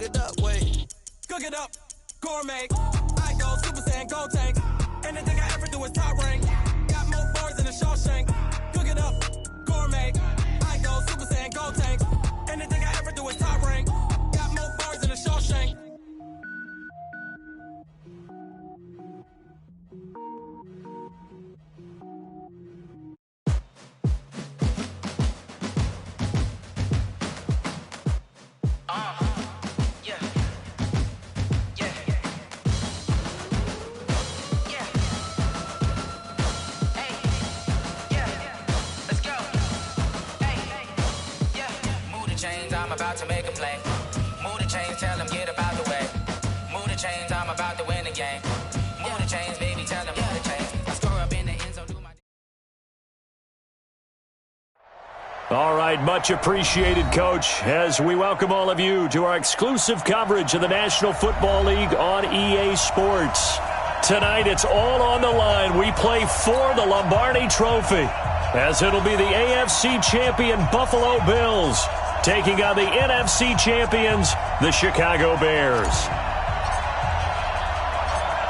it up, wait. Cook it up, gourmet. I go Super Saiyan, go tank. Anything I ever do is top rank. Got more bars than a Shawshank. Cook it up, gourmet. I go Super Saiyan, go tank. Anything I ever do is top rank. Got more bars than a Shawshank. I'm about to make a play. Move the chains, tell them get about the way. Move the chains, I'm about to win the game. Move the chains, baby, tell them move the chains. I score up in the end zone, do my... All right, much appreciated, Coach, as we welcome all of you to our exclusive coverage of the National Football League on EA Sports. Tonight, it's all on the line. We play for the Lombardi Trophy, as it'll be the AFC champion Buffalo Bills taking on the NFC champions, the Chicago Bears.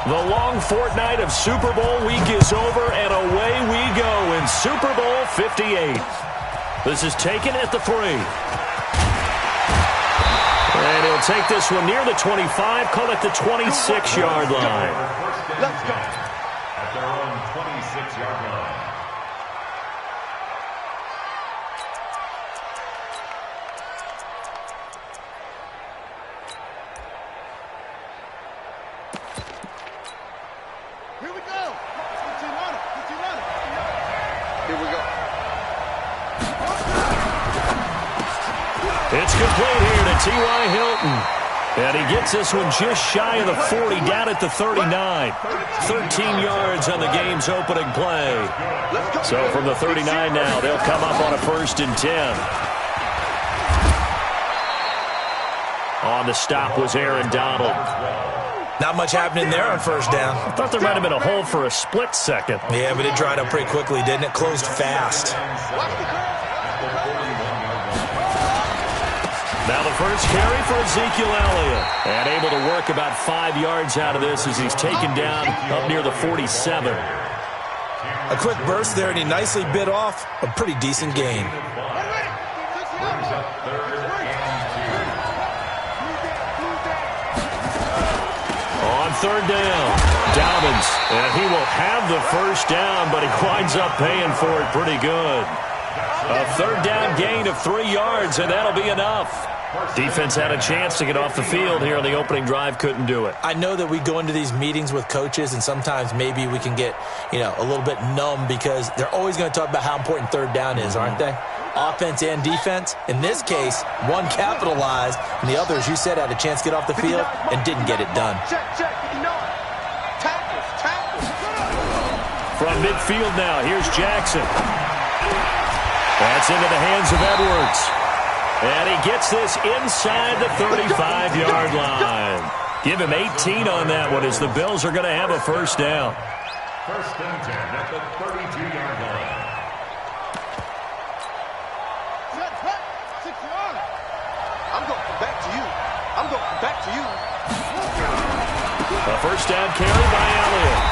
The long fortnight of Super Bowl week is over, and away we go in Super Bowl 58. This is taken at the 3. And he'll take this one near the 25, call it the 26-yard line. Let's go. At their own 26-yard line. Here we go. Get you running. Get you running. Here we go. It's complete here to T.Y. Hilton. And he gets this one just shy of the 40, down at the 39. 13 yards on the game's opening play. So from the 39 now, they'll come up on a 1st and 10. On the stop was Aaron Donald. Not much happening there on 1st down. I thought there might have been a hold for a split second. Yeah, but it dried up pretty quickly, didn't it? Closed fast. Now the first carry for Ezekiel Elliott. And able to work about 5 yards out of this as he's taken down up near the 47. A quick burst there, and he nicely bit off a pretty decent gain. On 3rd down, Dobbins. And he will have the 1st down, but he winds up paying for it pretty good. A 3rd down gain of 3 yards, and that'll be enough. Defense had a chance to get off the field here on the opening drive, couldn't do it. I know that we go into these meetings with coaches, and sometimes maybe we can get, a little bit numb because they're always going to talk about how important 3rd down is, aren't they? Offense and defense. In this case, one capitalized, and the other, as you said, had a chance to get off the field and didn't get it done. From midfield now, here's Jackson. That's into the hands of Edwards. And he gets this inside the 35-yard line. Give him 18 on that one as the Bills are going to have a 1st down. 1st and 10 at the 32-yard line. I'm going back to you. I'm going back to you. A 1st down carry by Elliott.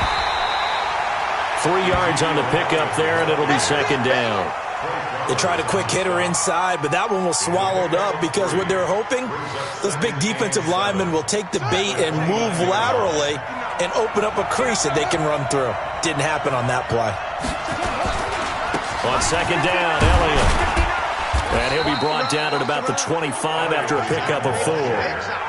3 yards on the pickup there, and it'll be 2nd down. They tried a quick hitter inside, but that one was swallowed up because what they're hoping, those big defensive linemen will take the bait and move laterally and open up a crease that they can run through. Didn't happen on that play. On 2nd down, Elliott. And he'll be brought down at about the 25 after a pickup of 4.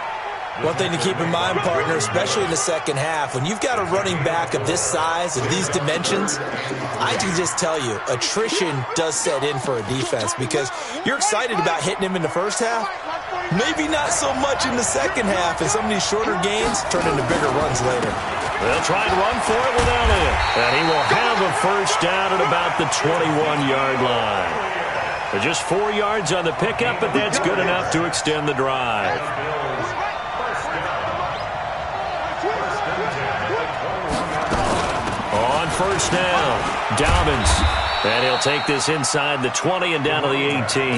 One thing to keep in mind, partner, especially in the second half, when you've got a running back of this size and these dimensions, I can just tell you, attrition does set in for a defense because you're excited about hitting him in the first half, maybe not so much in the second half, and some of these shorter gains turn into bigger runs later. They'll try and run for it with Elliott, and he will have a 1st down at about the 21-yard line. But just 4 yards on the pickup, but that's good enough to extend the drive. On 1st down, Dobbins. And he'll take this inside the 20 and down to the 18.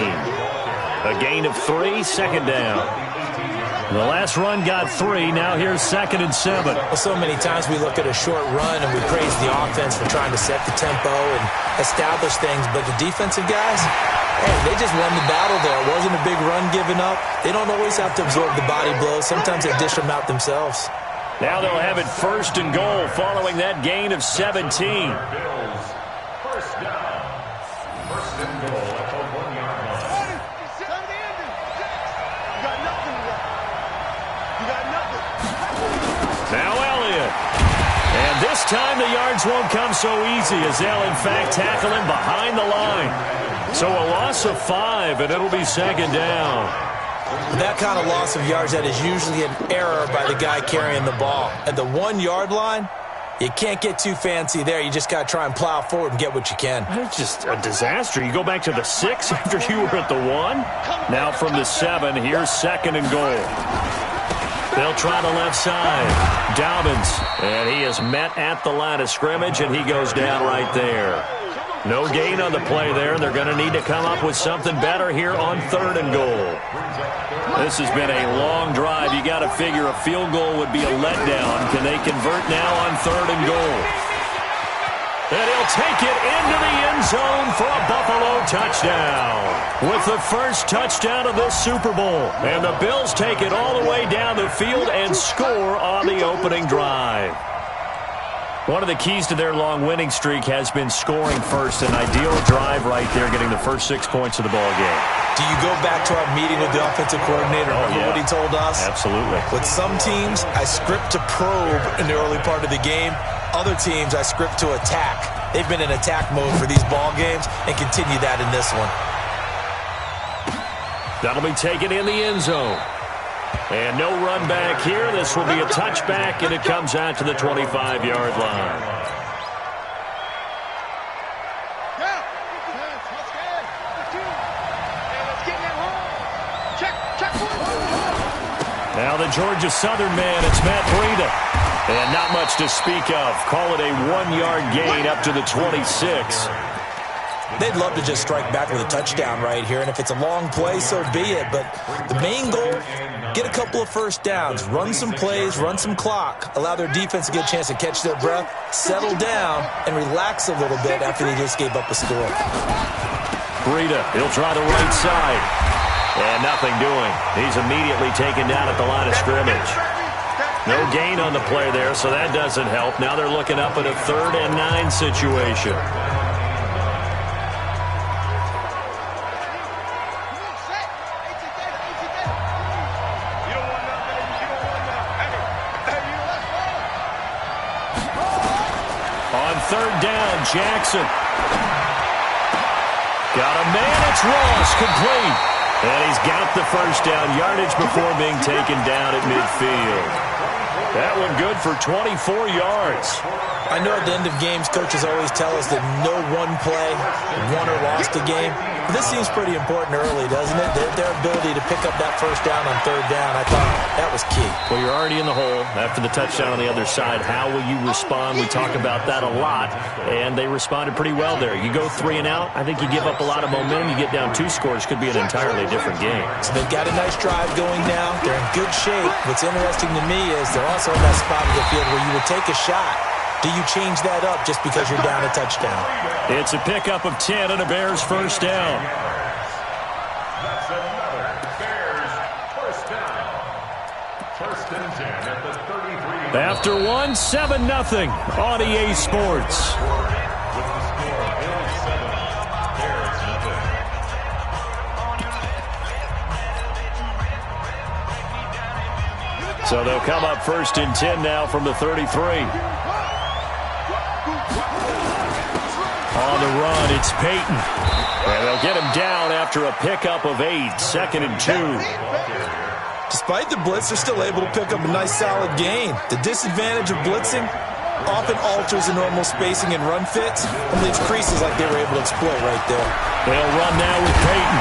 A gain of 3, 2nd down. The last run got 3. Now here's 2nd and 7. Well, so many times we look at a short run and we praise the offense for trying to set the tempo and establish things. But the defensive guys, hey, they just won the battle there. It wasn't a big run given up. They don't always have to absorb the body blows. Sometimes they dish them out themselves. Now they'll have it 1st and goal following that gain of 17. Bills. First down. 1st and goal at the 1-yard line. You got nothing left. You got nothing. Now Elliott. And this time the yards won't come so easy as they'll, in fact, tackle him behind the line. So a loss of 5, and it'll be 2nd down. That kind of loss of yards, that is usually an error by the guy carrying the ball. At the 1-yard line, you can't get too fancy there. You just got to try and plow forward and get what you can. It's just a disaster. You go back to the 6 after you were at the 1. Now from the 7, here's 2nd and goal. They'll try the left side. Dobbins, and he is met at the line of scrimmage, and he goes down right there. No gain on the play there, and they're going to need to come up with something better here on 3rd and goal. This has been a long drive. You got to figure a field goal would be a letdown. Can they convert now on 3rd and goal? And he'll take it into the end zone for a Buffalo touchdown. With the first touchdown of this Super Bowl. And the Bills take it all the way down the field and score on the opening drive. One of the keys to their long winning streak has been scoring first. An ideal drive right there, getting the first 6 points of the ball game. Do you go back to our meeting with the offensive coordinator? Remember what he told us? Absolutely. With some teams, I script to probe in the early part of the game. Other teams, I script to attack. They've been in attack mode for these ball games and continue that in this one. That'll be taken in the end zone. And no run back here. This will be a touchback, and it comes out to the 25-yard line. Now the Georgia Southern man, it's Matt Breida. And not much to speak of. Call it a 1-yard gain up to the 26. They'd love to just strike back with a touchdown right here, and if it's a long play, so be it. But the main goal, get a couple of first downs, run some plays, run some clock, allow their defense to get a chance to catch their breath, settle down, and relax a little bit after they just gave up a score. Breida, he'll try the right side. And nothing doing. He's immediately taken down at the line of scrimmage. No gain on the play there, so that doesn't help. Now they're looking up at a 3rd and 9 situation. On 3rd down, Jackson. Got a man, it's Ross, complete. And he's got the first down, yardage before being taken down at midfield. That one good for 24 yards. I know at the end of games, coaches always tell us that no one play won or lost a game. But this seems pretty important early, doesn't it? Their ability to pick up that first down on 3rd down, I thought that was key. Well, you're already in the hole after the touchdown on the other side. How will you respond? We talk about that a lot, and they responded pretty well there. You go 3 and out, I think you give up a lot of momentum. You get down 2 scores, could be an entirely different game. So they've got a nice drive going now. They're in good shape. What's interesting to me is they're also in that spot of the field where you would take a shot. Do you change that up just because you're down a touchdown? It's a pickup of 10 and a Bears first down. That's another Bears first down. 1st and 10 at the 33. After 1, 7-0 on EA Sports. With the score, Bills 7, Bears nothing. So they'll come up 1st and 10 now from the 33. On the run, it's Peyton. And they'll get him down after a pickup of 8, 2nd and 2. Despite the blitz, they're still able to pick up a nice solid gain. The disadvantage of blitzing often alters the normal spacing and run fits and leaves creases like they were able to exploit right there. They'll run now with Peyton.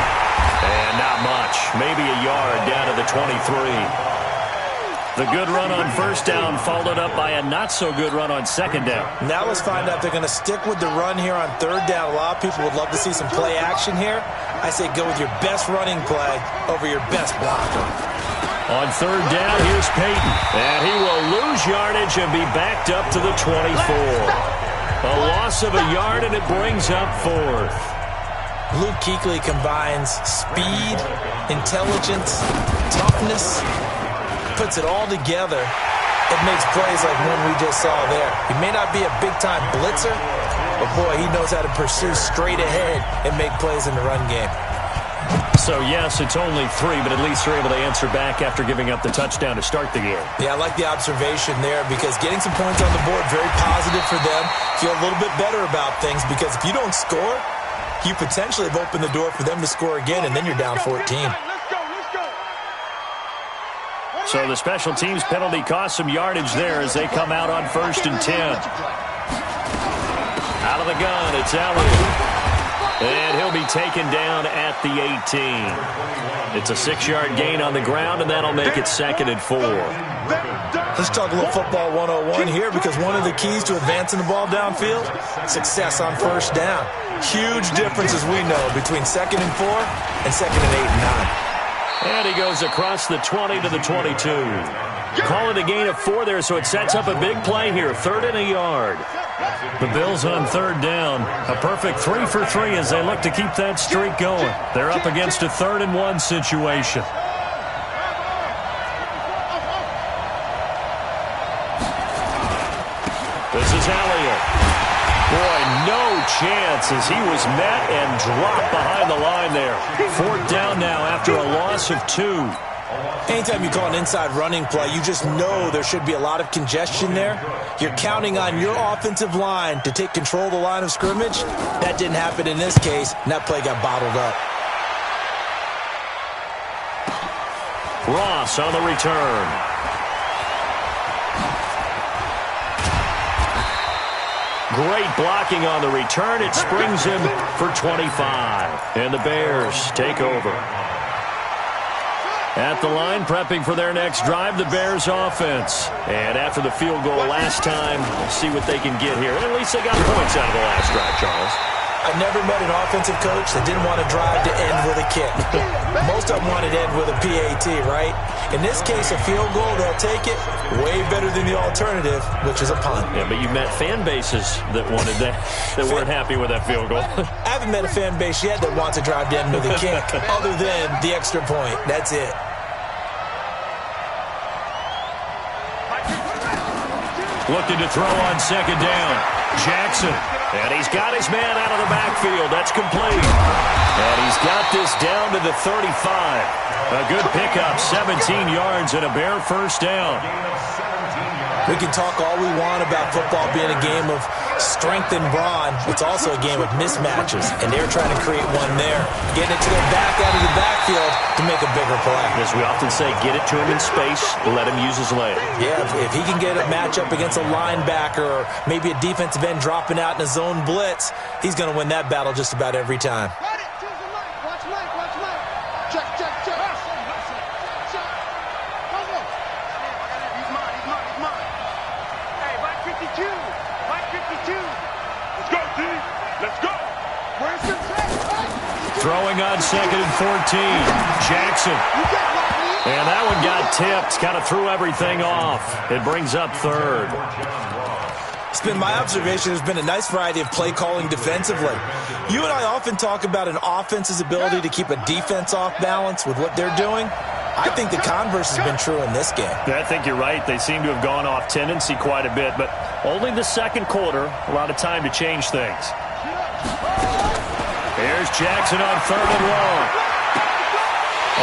And not much. Maybe a yard down to the 23. The good run on 1st down followed up by a not-so-good run on 2nd down. Now let's find out if they're going to stick with the run here on 3rd down. A lot of people would love to see some play action here. I say go with your best running play over your best blocker. On third down, here's Peyton. And he will lose yardage and be backed up to the 24. A loss of a yard, and it brings up fourth. Luke Kuechly combines speed, intelligence, toughness, puts it all together. It makes plays like one we just saw there. He may not be a big-time blitzer, but, boy, he knows how to pursue straight ahead and make plays in the run game. So, yes, it's only 3, but at least they're able to answer back after giving up the touchdown to start the game. Yeah, I like the observation there because getting some points on the board, very positive for them. Feel a little bit better about things because if you don't score, you potentially have opened the door for them to score again, and then you're down 14. So the special teams penalty cost some yardage there as they come out on 1st and 10. Out of the gun, it's Elliott. And he'll be taken down at the 18. It's a 6-yard gain on the ground, and that'll make it 2nd and 4. Let's talk a little football 101 here because one of the keys to advancing the ball downfield, success on first down. Huge difference, as we know, between 2nd and 4 and 2nd and 8 and 9. And he goes across the 20 to the 22. Call it a gain of 4 there, so it sets up a big play here. 3rd and a yard. The Bills on 3rd down. A perfect 3 for 3 as they look to keep that streak going. They're up against a 3rd and 1 situation. This is Elliott. Boy, no chance as he was met and dropped behind the line there. 4th down now after a loss of 2. Anytime you call an inside running play, you just know there should be a lot of congestion there. You're counting on your offensive line to take control of the line of scrimmage. That didn't happen in this case, and that play got bottled up. Ross on the return. Great blocking on the return. It springs him for 25. And the Bears take over. At the line, prepping for their next drive, the Bears offense. And after the field goal last time, we'll see what they can get here. At least they got points out of the last drive, Charles. I've never met an offensive coach that didn't want to drive to end with a kick. Most of them wanted to end with a PAT, right? In this case, a field goal, they'll take it. Way better than the alternative, which is a punt. Yeah, but you met fan bases that wanted that, that weren't happy with that field goal. I haven't met a fan base yet that wants to drive to end with a kick, other than the extra point. That's it. Looking to throw on 2nd down. Jackson. And he's got his man out of the backfield. That's complete. And he's got this down to the 35. A good pickup, 17 yards and a Bear 1st down. We can talk all we want about football being a game of strength and brawn. It's also a game of mismatches, and they're trying to create one there. Getting it to their back out of the backfield to make a bigger play. As we often say, get it to him in space, let him use his leg. Yeah, if he can get a matchup against a linebacker or maybe a defensive end dropping out in a zone blitz, he's going to win that battle just about every time. Throwing on 2nd and 14. Jackson. And that one got tipped. Kind of threw everything off. It brings up 3rd. It's been my observation there's been a nice variety of play calling defensively. You and I often talk about an offense's ability to keep a defense off balance with what they're doing. I think the converse has been true in this game. I think you're right. They seem to have gone off tendency quite a bit, but only the 2nd quarter, a lot of time to change things. Here's Jackson on 3rd and long.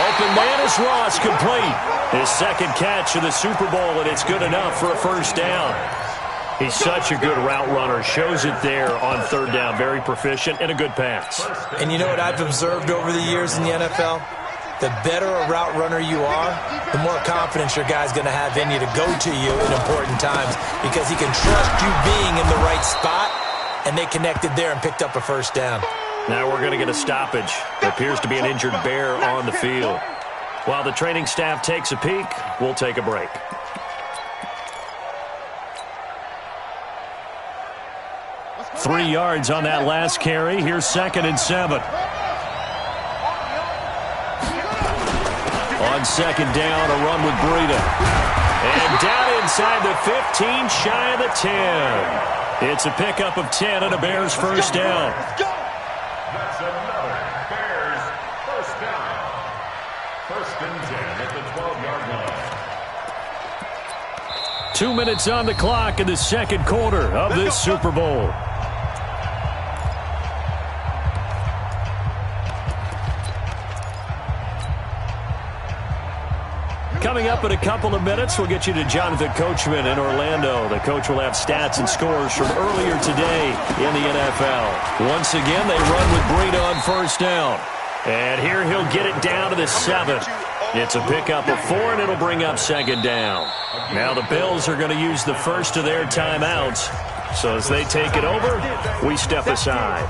Open man is Ross, complete. His 2nd catch of the Super Bowl, and it's good enough for a 1st down. He's such a good route runner. Shows it there on 3rd down. Very proficient and a good pass. And you know what I've observed over the years in the NFL? The better a route runner you are, the more confidence your guy's going to have in you to go to you in important times because he can trust you being in the right spot, and they connected there and picked up a 1st down. Now we're going to get a stoppage. There appears to be an injured Bear on the field. While the training staff takes a peek, we'll take a break. Three yards on that last carry. Here's 2nd and 7. On on second down, a run with Breida. And down inside the 15, shy of the 10. It's a pickup of 10 and a Bears first down. That's another Bears first down. First and 10 at the 12-yard line. 2 minutes on the clock in the second quarter of this Super Bowl. Coming up in a couple of minutes, we'll get you to Jonathan Coachman in Orlando. The coach will have stats and scores from earlier today in the NFL. Once again, they run with Breida on first down. And here he'll get it down to the 7. It's a pickup of 4, and it'll bring up second down. Now the Bills are going to use the first of their timeouts. So as they take it over, we step aside.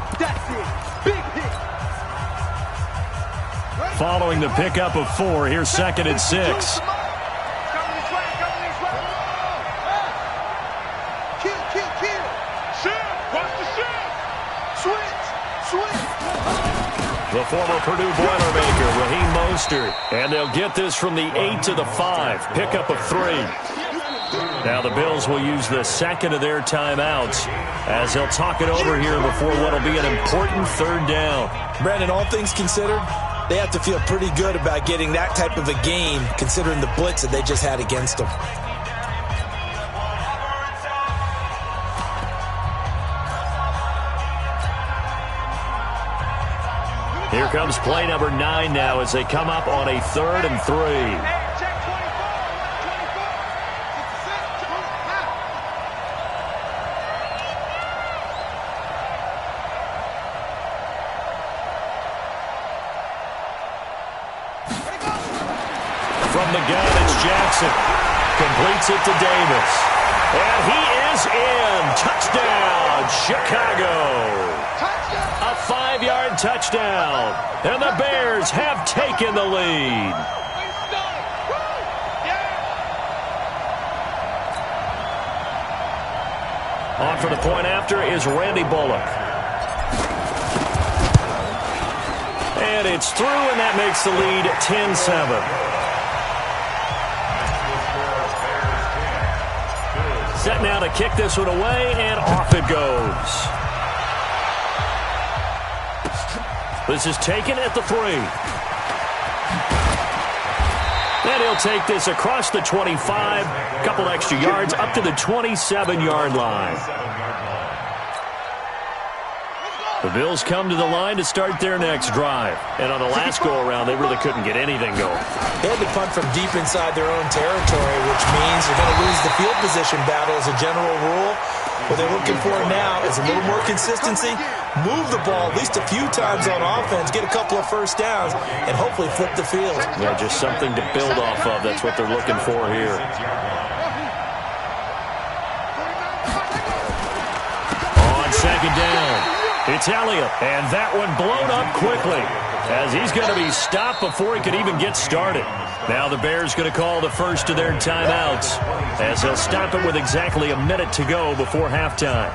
Following the pickup of 4, here's second and 6. The former Purdue Boilermaker, Raheem Mostert. And they'll get this from the 8 to the 5. Pickup of 3. Now the Bills will use the second of their timeouts as they'll talk it over here before what will be an important third down. Brandon, all things considered, they have to feel pretty good about getting that type of a game considering the blitz that they just had against them. Here comes play number 9 now as they come up on a 3rd and 3. From the gun, it's Jackson. Completes it to Davis. And he is in. Touchdown, Chicago. A 5-yard touchdown. And the Bears have taken the lead. On for the point after is Randy Bullock. And it's through, and that makes the lead 10-7. Set now to kick this one away, and off it goes. This is taken at the 3. And he'll take this across the 25, couple extra yards, up to the 27-yard line. The Bills come to the line to start their next drive. And on the last go-around, they really couldn't get anything going. They had to punt from deep inside their own territory, which means they're going to lose the field position battle as a general rule. What they're looking for now is a little more consistency, move the ball at least a few times on offense, get a couple of first downs, and hopefully flip the field. Yeah, just something to build off of. That's what they're looking for here. On second down, it's Elliott, and that one blown up quickly as he's going to be stopped before he could even get started. Now the Bears going to call the first of their timeouts as they'll stop it with exactly a minute to go before halftime.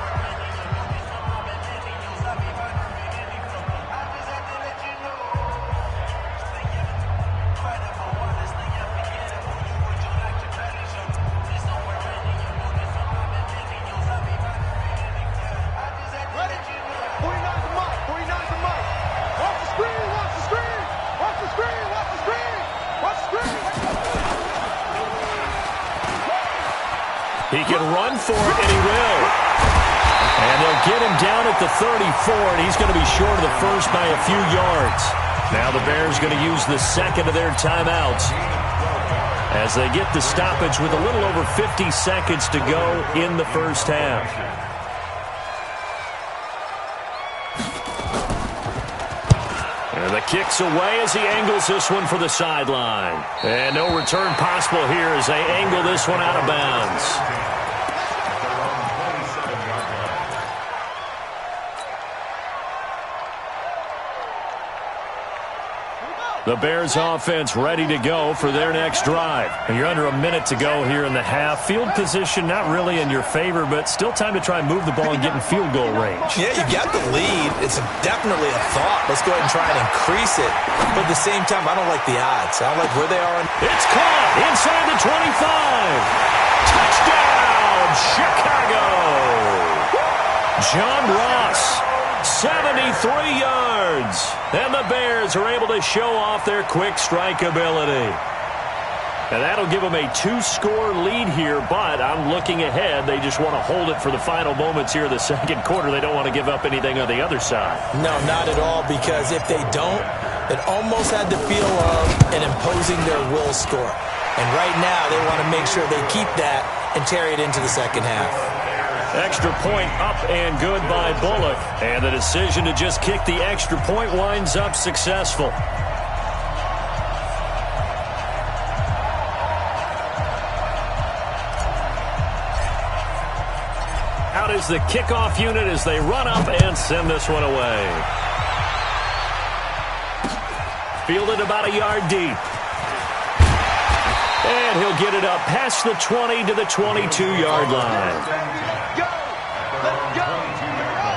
He can run for it, and he will. And they'll get him down at the 34, and he's going to be short of the first by a few yards. Now the Bears going to use the second of their timeouts as they get the stoppage with a little over 50 seconds to go in the first half. And the kick's away as he angles this one for the sideline. And no return possible here as they angle this one out of bounds. The Bears offense ready to go for their next drive. And you're under a minute to go here in the half. Field position not really in your favor, but still time to try and move the ball and get in field goal range. Yeah, you got the lead. It's definitely a thought. Let's go ahead and try and increase it. But at the same time, I don't like the odds. I don't like where they are. It's caught inside the 25. Touchdown, Chicago. John Ross, 73 yards. And the Bears are able to show off their quick strike ability. And that'll give them a 2-score lead here, but I'm looking ahead. They just want to hold it for the final moments here in the second quarter. They don't want to give up anything on the other side. No, not at all, because if they don't, it almost had the feel of an imposing their will score. And right now, they want to make sure they keep that and carry it into the second half. Extra point up and good by Bullock. And the decision to just kick the extra point winds up successful. Out is the kickoff unit as they run up and send this one away. Fielded about a yard deep. And he'll get it up past the 20 to the 22-yard line.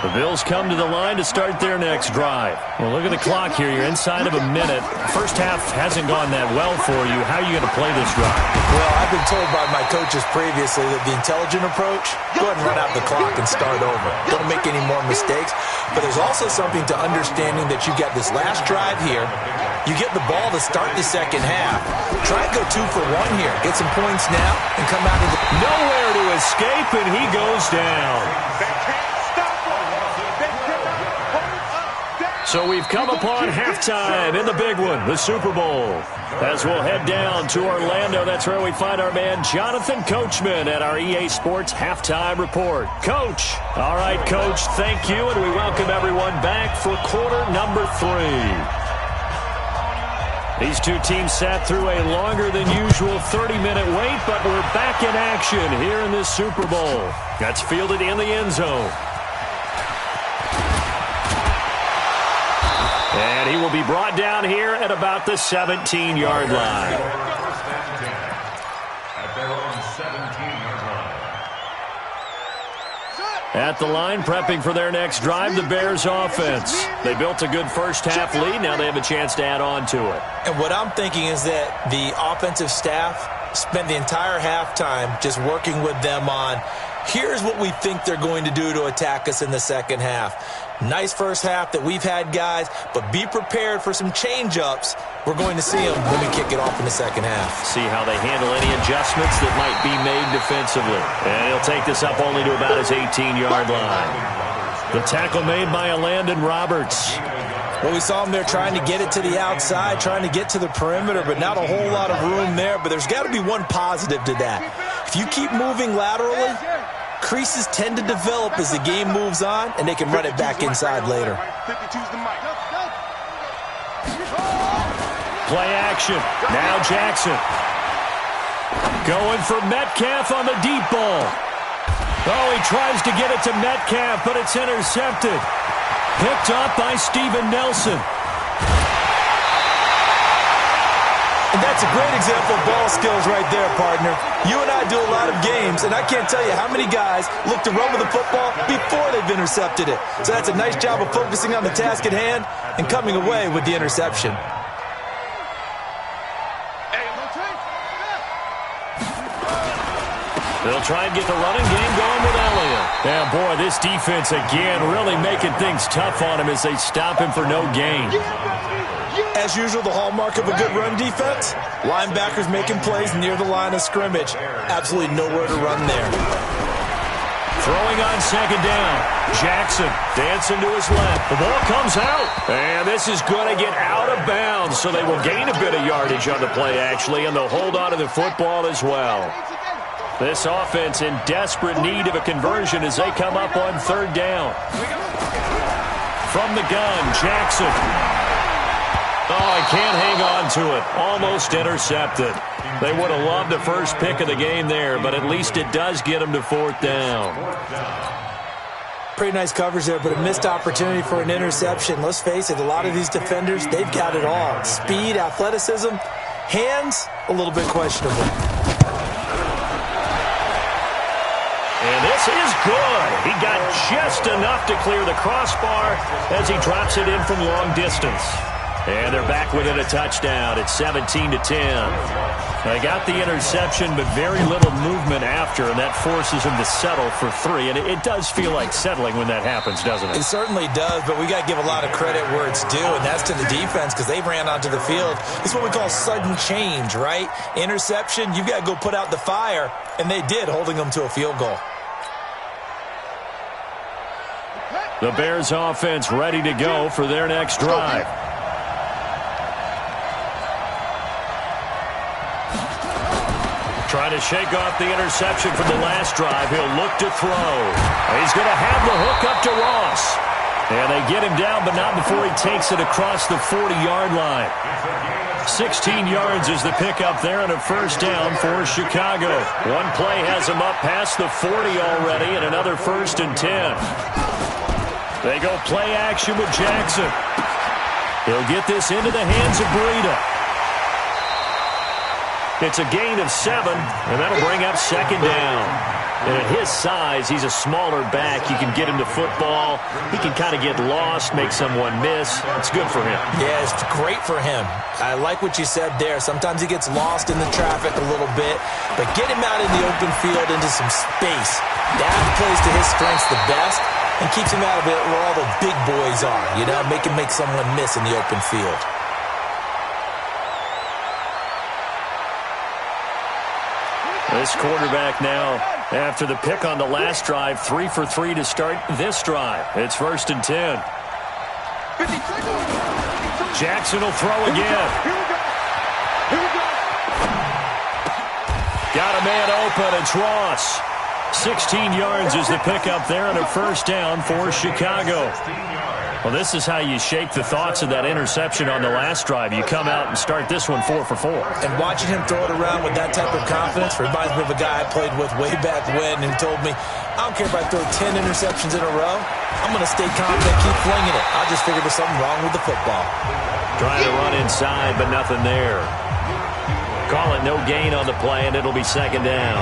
The Bills come to the line to start their next drive. Well, look at the clock here. You're inside of a minute. First half hasn't gone that well for you. How are you going to play this drive? Well, I've been told by my coaches previously that the intelligent approach, go ahead and run out the clock and start over. Don't make any more mistakes. But there's also something to understanding that you got this last drive here. You get the ball to start the second half. Try and go 2 for 1 here. Get some points now and come out of the... Nowhere to escape, and he goes down. So we've come upon halftime in the big one, the Super Bowl. As we'll head down to Orlando, that's where we find our man Jonathan Coachman at our EA Sports Halftime Report. Coach. All right, Coach, thank you, and we welcome everyone back for quarter number 3. These two teams sat through a longer than usual 30-minute wait, but we're back in action here in this Super Bowl. That's fielded in the end zone. And he will be brought down here at about the 17-yard line. At their own 17-yard line. At the line, prepping for their next drive, the Bears offense. They built a good first-half lead. Now they have a chance to add on to it. And what I'm thinking is that the offensive staff spent the entire halftime just working with them on, here's what we think they're going to do to attack us in the second half. Nice first half that we've had, guys, but be prepared for some change-ups. We're going to see them when we kick it off in the second half. See how they handle any adjustments that might be made defensively. And he'll take this up only to about his 18-yard line. The tackle made by Landon Roberts. Well, we saw him there trying to get it to the outside, trying to get to the perimeter, but not a whole lot of room there. But there's got to be one positive to that. If you keep moving laterally, creases tend to develop as the game moves on, and they can run it back inside later. Play action. Now Jackson. Going for Metcalf on the deep ball. Oh, he tries to get it to Metcalf, but it's intercepted. Picked up by Steven Nelson. And that's a great example of ball skills right there, partner. You and I do a lot of games, and I can't tell you how many guys look to run with the football before they've intercepted it. So that's a nice job of focusing on the task at hand and coming away with the interception. They'll try and get the running game going with Elliott. Yeah, boy, this defense again really making things tough on him as they stop him for no gain. As usual, the hallmark of a good run defense, linebackers making plays near the line of scrimmage. Absolutely nowhere to run there. Throwing on second down. Jackson dancing to his left. The ball comes out. And this is going to get out of bounds, so they will gain a bit of yardage on the play, actually, and they'll hold on to the football as well. This offense in desperate need of a conversion as they come up on third down. From the gun, Jackson. Oh, he can't hang on to it. Almost intercepted. They would have loved the first pick of the game there, but at least it does get them to fourth down. Pretty nice coverage there, but a missed opportunity for an interception. Let's face it, a lot of these defenders, they've got it all. Speed, athleticism, hands, a little bit questionable. And this is good. He got just enough to clear the crossbar as he drops it in from long distance. And they're back within a touchdown. It's 17-10. They got the interception, but very little movement after, and that forces him to settle for 3. And it does feel like settling when that happens, doesn't it? It certainly does, but we got to give a lot of credit where it's due, and that's to the defense because they ran onto the field. It's what we call sudden change, right? Interception, you've got to go put out the fire, and they did, holding them to a field goal. The Bears offense ready to go for their next drive. Trying to shake off the interception from the last drive. He'll look to throw. He's going to have the hook up to Ross. And they get him down, but not before he takes it across the 40-yard line. 16 yards is the pickup there and a first down for Chicago. One play has him up past the 40 already and another 1st and 10. They go play action with Jackson. He'll get this into the hands of Breida. It's a gain of 7, and that'll bring up 2nd down. And at his size, he's a smaller back. You can get him to football. He can kind of get lost, make someone miss. It's good for him. Yeah, it's great for him. I like what you said there. Sometimes he gets lost in the traffic a little bit, but get him out in the open field into some space. That plays to his strengths the best and keeps him out of it where all the big boys are, you know, make him make someone miss in the open field. This quarterback now, after the pick on the last drive, 3 for 3 to start this drive. It's 1st and 10. Jackson will throw again. Got a man open. It's Ross. 16 yards is the pickup there and a first down for Chicago. Well, this is how you shake the thoughts of that interception on the last drive. You come out and start this one 4 for 4. And watching him throw it around with that type of confidence reminds me of a guy I played with way back when who told me, I don't care if I throw 10 interceptions in a row. I'm going to stay confident, keep flinging it. I just figured there's something wrong with the football. Trying to run inside, but nothing there. Call it no gain on the play, and it'll be 2nd down.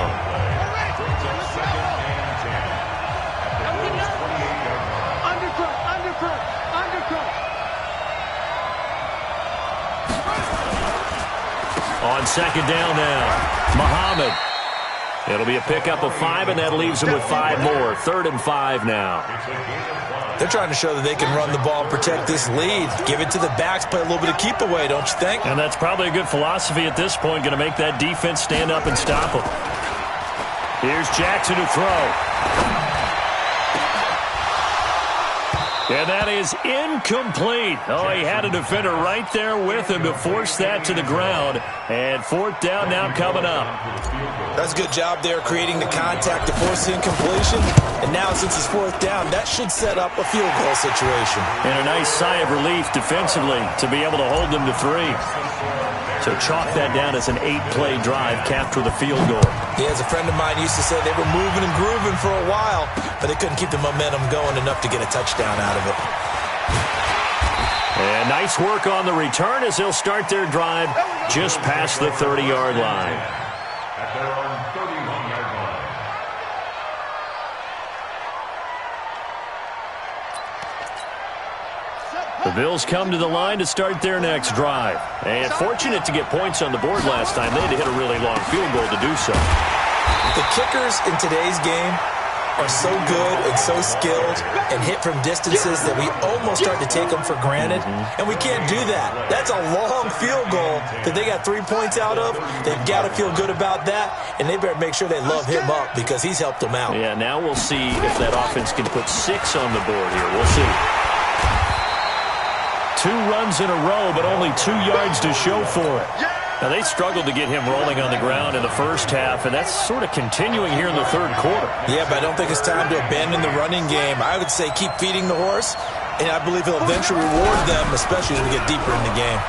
On 2nd down now, Muhammad. It'll be a pickup of 5, and that leaves him with 5 more. 3rd and 5 now. They're trying to show that they can run the ball and protect this lead. Give it to the backs, play a little bit of keep away, don't you think? And that's probably a good philosophy at this point, going to make that defense stand up and stop them. Here's Jackson to throw. And that is incomplete. Oh, he had a defender right there with him to force that to the ground. And 4th down now coming up. That's a good job there creating the contact to force the incompletion. And now since it's 4th down, that should set up a field goal situation. And a nice sigh of relief defensively to be able to hold them to 3. So chalk that down as an 8-play drive capped with a field goal. Yeah, as a friend of mine used to say, they were moving and grooving for a while, but they couldn't keep the momentum going enough to get a touchdown out of it. And nice work on the return as they'll start their drive just past the 30-yard line. At their own 31-yard line. The Bills come to the line to start their next drive. And fortunate to get points on the board last time. They had to hit a really long field goal to do so. The kickers in today's game are so good and so skilled and hit from distances that we almost start to take them for granted. And we can't do that. That's a long field goal that they got 3 points out of. They've got to feel good about that. And they better make sure they love him up because he's helped them out. Yeah, now we'll see if that offense can put 6 on the board here. We'll see. 2 runs in a row, but only 2 yards to show for it. Now, they struggled to get him rolling on the ground in the first half, and that's sort of continuing here in the 3rd quarter. Yeah, but I don't think it's time to abandon the running game. I would say keep feeding the horse, and I believe he'll eventually reward them, especially as we get deeper in the game.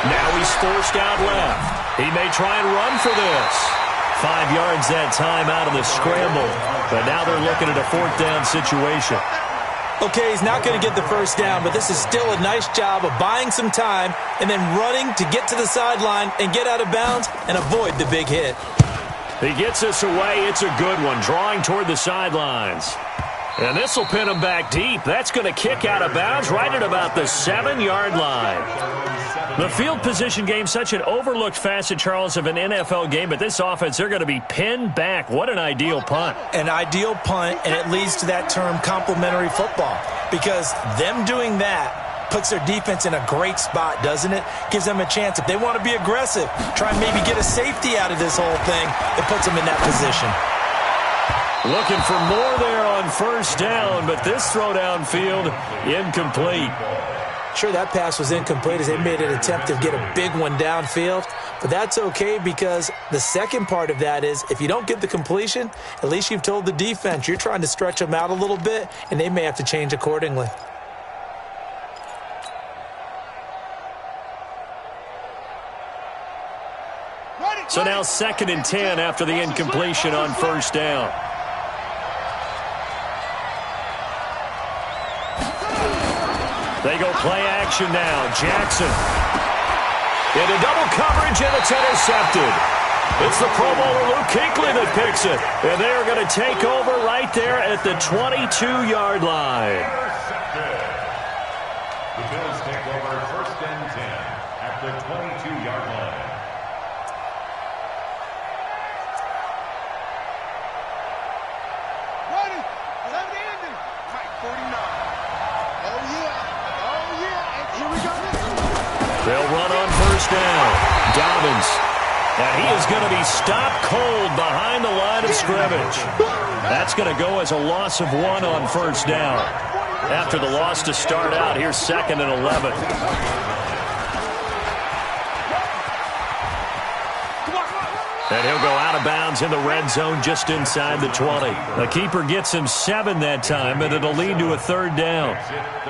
Now he's forced out left. He may try and run for this. 5 yards that time out of the scramble. But now they're looking at a 4th down situation. Okay, he's not going to get the first down, but this is still a nice job of buying some time and then running to get to the sideline and get out of bounds and avoid the big hit. He gets us away. It's a good one, drawing toward the sidelines. And this will pin him back deep. That's going to kick out of bounds right at about the 7-yard line. The field position game, such an overlooked facet, Charles, of an NFL game, but this offense, they're going to be pinned back. What an ideal punt. An ideal punt, and it leads to that term complementary football, because them doing that puts their defense in a great spot, doesn't it? Gives them a chance. If they want to be aggressive, try and maybe get a safety out of this whole thing, it puts them in that position. Looking for more there on first down, but this throw downfield, incomplete. Sure, that pass was incomplete as they made an attempt to get a big one downfield, but that's okay because the second part of that is if you don't get the completion, at least you've told the defense you're trying to stretch them out a little bit, and they may have to change accordingly. So now 2nd and 10 after the incompletion on first down. They go play action now. Jackson into double coverage, and it's intercepted. It's the Pro Bowler Luke Kuechly that picks it. And they are going to take over right there at the 22-yard line. The Bills take over 1st and 10 at the 22-yard line. Ready? 7 ending. Tight 49. Oh, yeah. Here we go. They'll run on first down. Dobbins. And he is going to be stopped cold behind the line of scrimmage. That's going to go as a loss of 1 on first down. After the loss to start out, here's 2nd and 11. And he'll go out of bounds in the red zone just inside the 20. The keeper gets him 7 that time, but it'll lead to a 3rd down.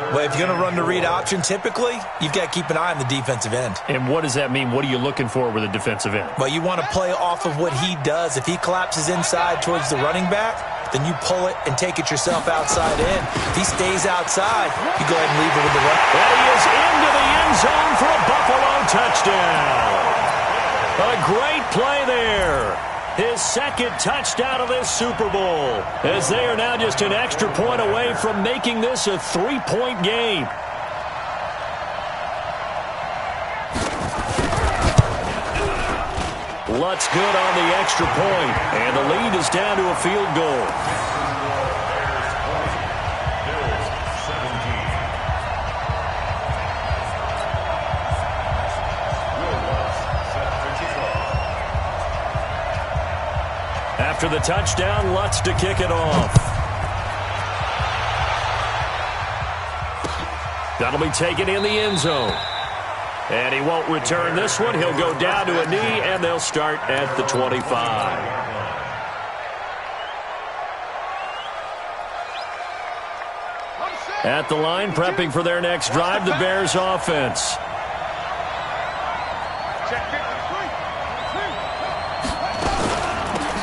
Well, if you're going to run the read option, typically, you've got to keep an eye on the defensive end. And what does that mean? What are you looking for with a defensive end? Well, you want to play off of what he does. If he collapses inside towards the running back, then you pull it and take it yourself outside in. If he stays outside, you go ahead and leave it with the run. And he is into the end zone for a Buffalo touchdown. A great play there. His 2nd touchdown of this Super Bowl, as they are now just an extra point away from making this a 3-point game. Lutz good on the extra point, and the lead is down to a field goal. After the touchdown, Lutz to kick it off. That'll be taken in the end zone. And he won't return this one. He'll go down to a knee, and they'll start at the 25. At the line, prepping for their next drive, the Bears offense.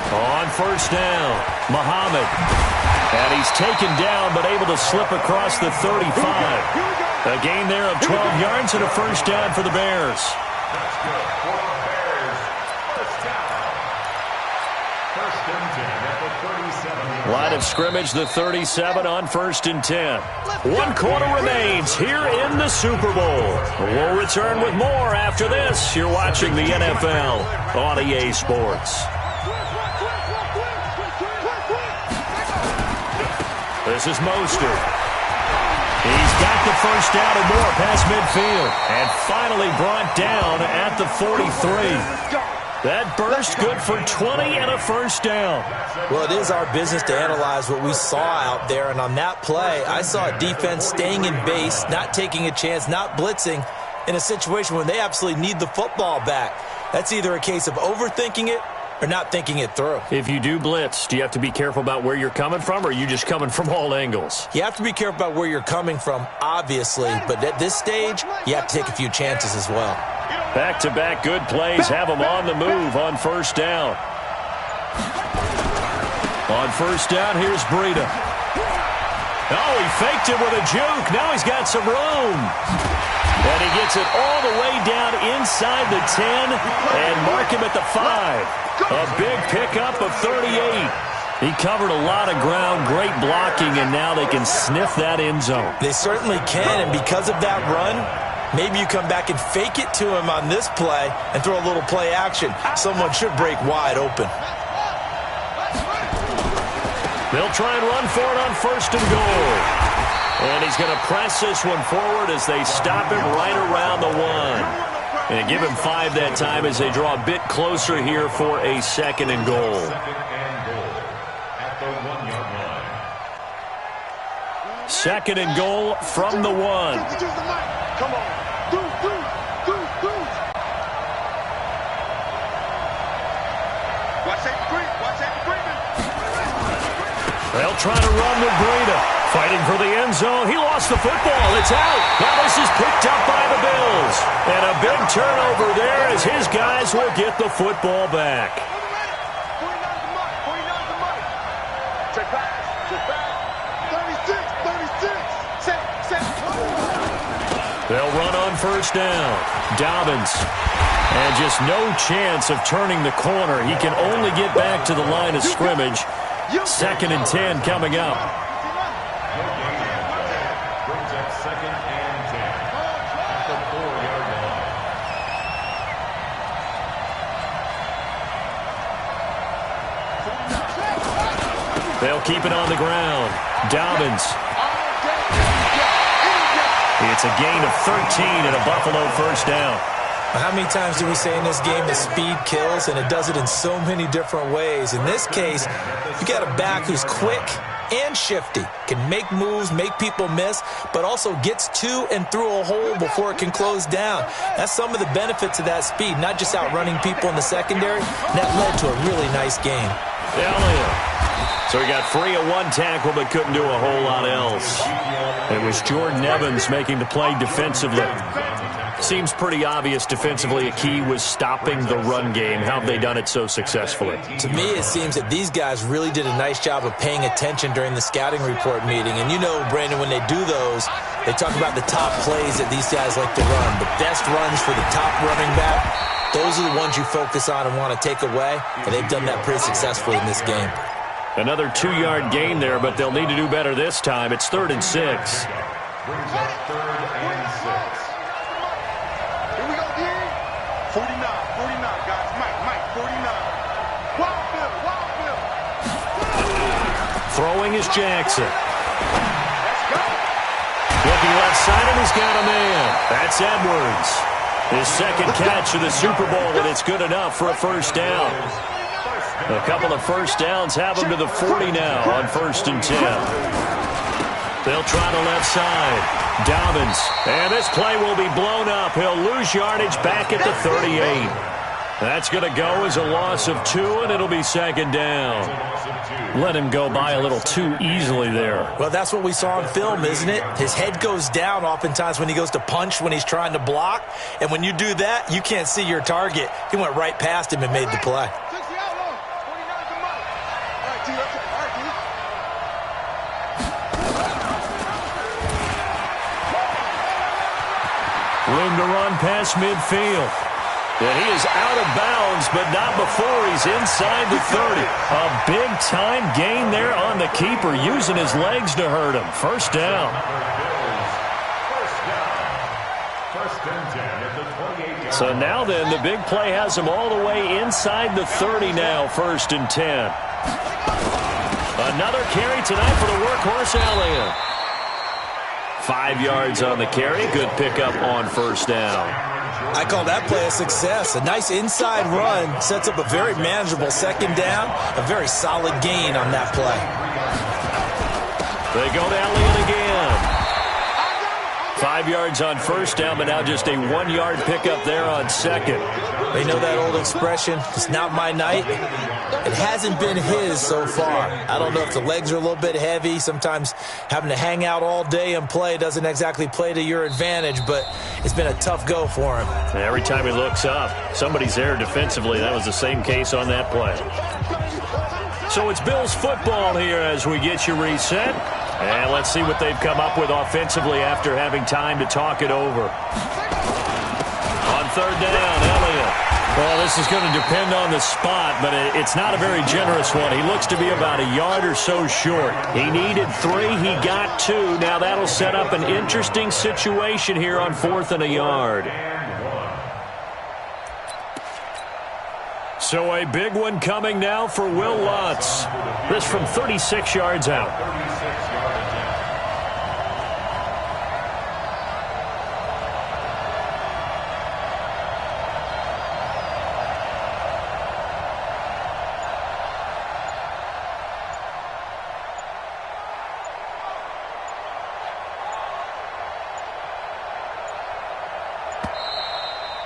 On first down, Muhammad. And he's taken down, but able to slip across the 35. A gain there of 12 yards and a first down for the Bears. That's good for the Bears. First down. 1st and 10 at the 37. Line of scrimmage, the 37 on 1st and 10. 1 quarter remains here in the Super Bowl. We'll return with more after this. You're watching the NFL on EA Sports. This is Mostert. He's got the first down and more past midfield. And finally brought down at the 43. That burst good for 20 and a first down. Well, it is our business to analyze what we saw out there. And on that play, I saw a defense staying in base, not taking a chance, not blitzing in a situation when they absolutely need the football back. That's either a case of overthinking it or not thinking it through. If you do blitz, do you have to be careful about where you're coming from, or are you just coming from all angles? You have to be careful about where you're coming from, obviously, but at this stage, you have to take a few chances as well. Back-to-back good plays have them on the move on first down. On first down, here's Breida. Oh, he faked it with a juke. Now he's got some room. And he gets it all the way down inside the 10 and mark him at the 5. A big pickup of 38. He covered a lot of ground, great blocking, and now they can sniff that end zone. They certainly can, and because of that run, maybe you come back and fake it to him on this play and throw a little play action. Someone should break wide open. They'll try and run for it on first and goal. And he's going to press this one forward as they stop him right around the 1. And give him 5 that time as they draw a bit closer here for a second and goal. Second and goal from the 1. Come on. Do. Watch that green. They'll try to run with Breida. Fighting for the end zone. He lost the football. It's out. Now this is picked up by the Bills. And a big turnover there as his guys will get the football back. They'll run on first down. Dobbins. And just no chance of turning the corner. He can only get back to the line of scrimmage. Second and 10 coming up. Brings up second and 10 at the 4-yard line. They'll keep it on the ground. Dobbins. It's a gain of 13 and a Buffalo first down. How many times do we say in this game that speed kills, and it does it in so many different ways? In this case, you got a back who's quick and shifty, can make moves, make people miss, but also gets to and through a hole before it can close down. That's some of the benefits of that speed, not just outrunning people in the secondary. And that led to a really nice game. So he got free of one tackle but couldn't do a whole lot else. It was Jordan Evans making the play defensively. Seems pretty obvious defensively a key was stopping the run game. How have they done it so successfully? To me, it seems that these guys really did a nice job of paying attention during the scouting report meeting. And you know, Brandon, when they do those, they talk about the top plays that these guys like to run. The best runs for the top running back, those are the ones you focus on and want to take away. And they've done that pretty successfully in this game. Another 2-yard gain there, but they'll need to do better this time. It's 3rd and 6. Brings up 3rd and 6. 49, guys. Mike, 49. Wild Bill. Throwing is Jackson. Looking left side, and he's got a man. That's Edwards. His second catch of the Super Bowl, and it's good enough for a first down. A couple of first downs have him to the 40 now on 1st and 10. They'll try the left side. Dobbins. And this play will be blown up. He'll lose yardage back at the 38. That's going to go as a loss of 2, and it'll be 2nd down. Let him go by a little too easily there. Well, that's what we saw in film, isn't it? His head goes down oftentimes when he goes to punch, when he's trying to block. And when you do that, you can't see your target. He went right past him and made the play. Room to run past midfield. And he is out of bounds, but not before he's inside the 30. A big-time gain there on the keeper, using his legs to hurt him. First down. First and 10 at the 28-yard. So now then, the big play has him all the way inside the 30 now, 1st and 10. Another carry tonight for the workhorse Elliott. 5 yards on the carry. Good pickup on first down. I call that play a success. A nice inside run sets up a very manageable second down. A very solid gain on that play. They go to Elliott again. 5 yards on first down, but now just a 1-yard pickup there on second. They know that old expression, it's not my night. It hasn't been his so far. I don't know if the legs are a little bit heavy. Sometimes having to hang out all day and play doesn't exactly play to your advantage, but it's been a tough go for him. Every time he looks up, somebody's there defensively. That was the same case on that play. So it's Bills football here as we get you reset. And let's see what they've come up with offensively after having time to talk it over. On third down, Elliott. Well, this is going to depend on the spot, but it's not a very generous one. He looks to be about a yard or so short. He needed 3. He got 2. Now that'll set up an interesting situation here on 4th and a yard. So a big one coming now for Will Lutz. This from 36 yards out.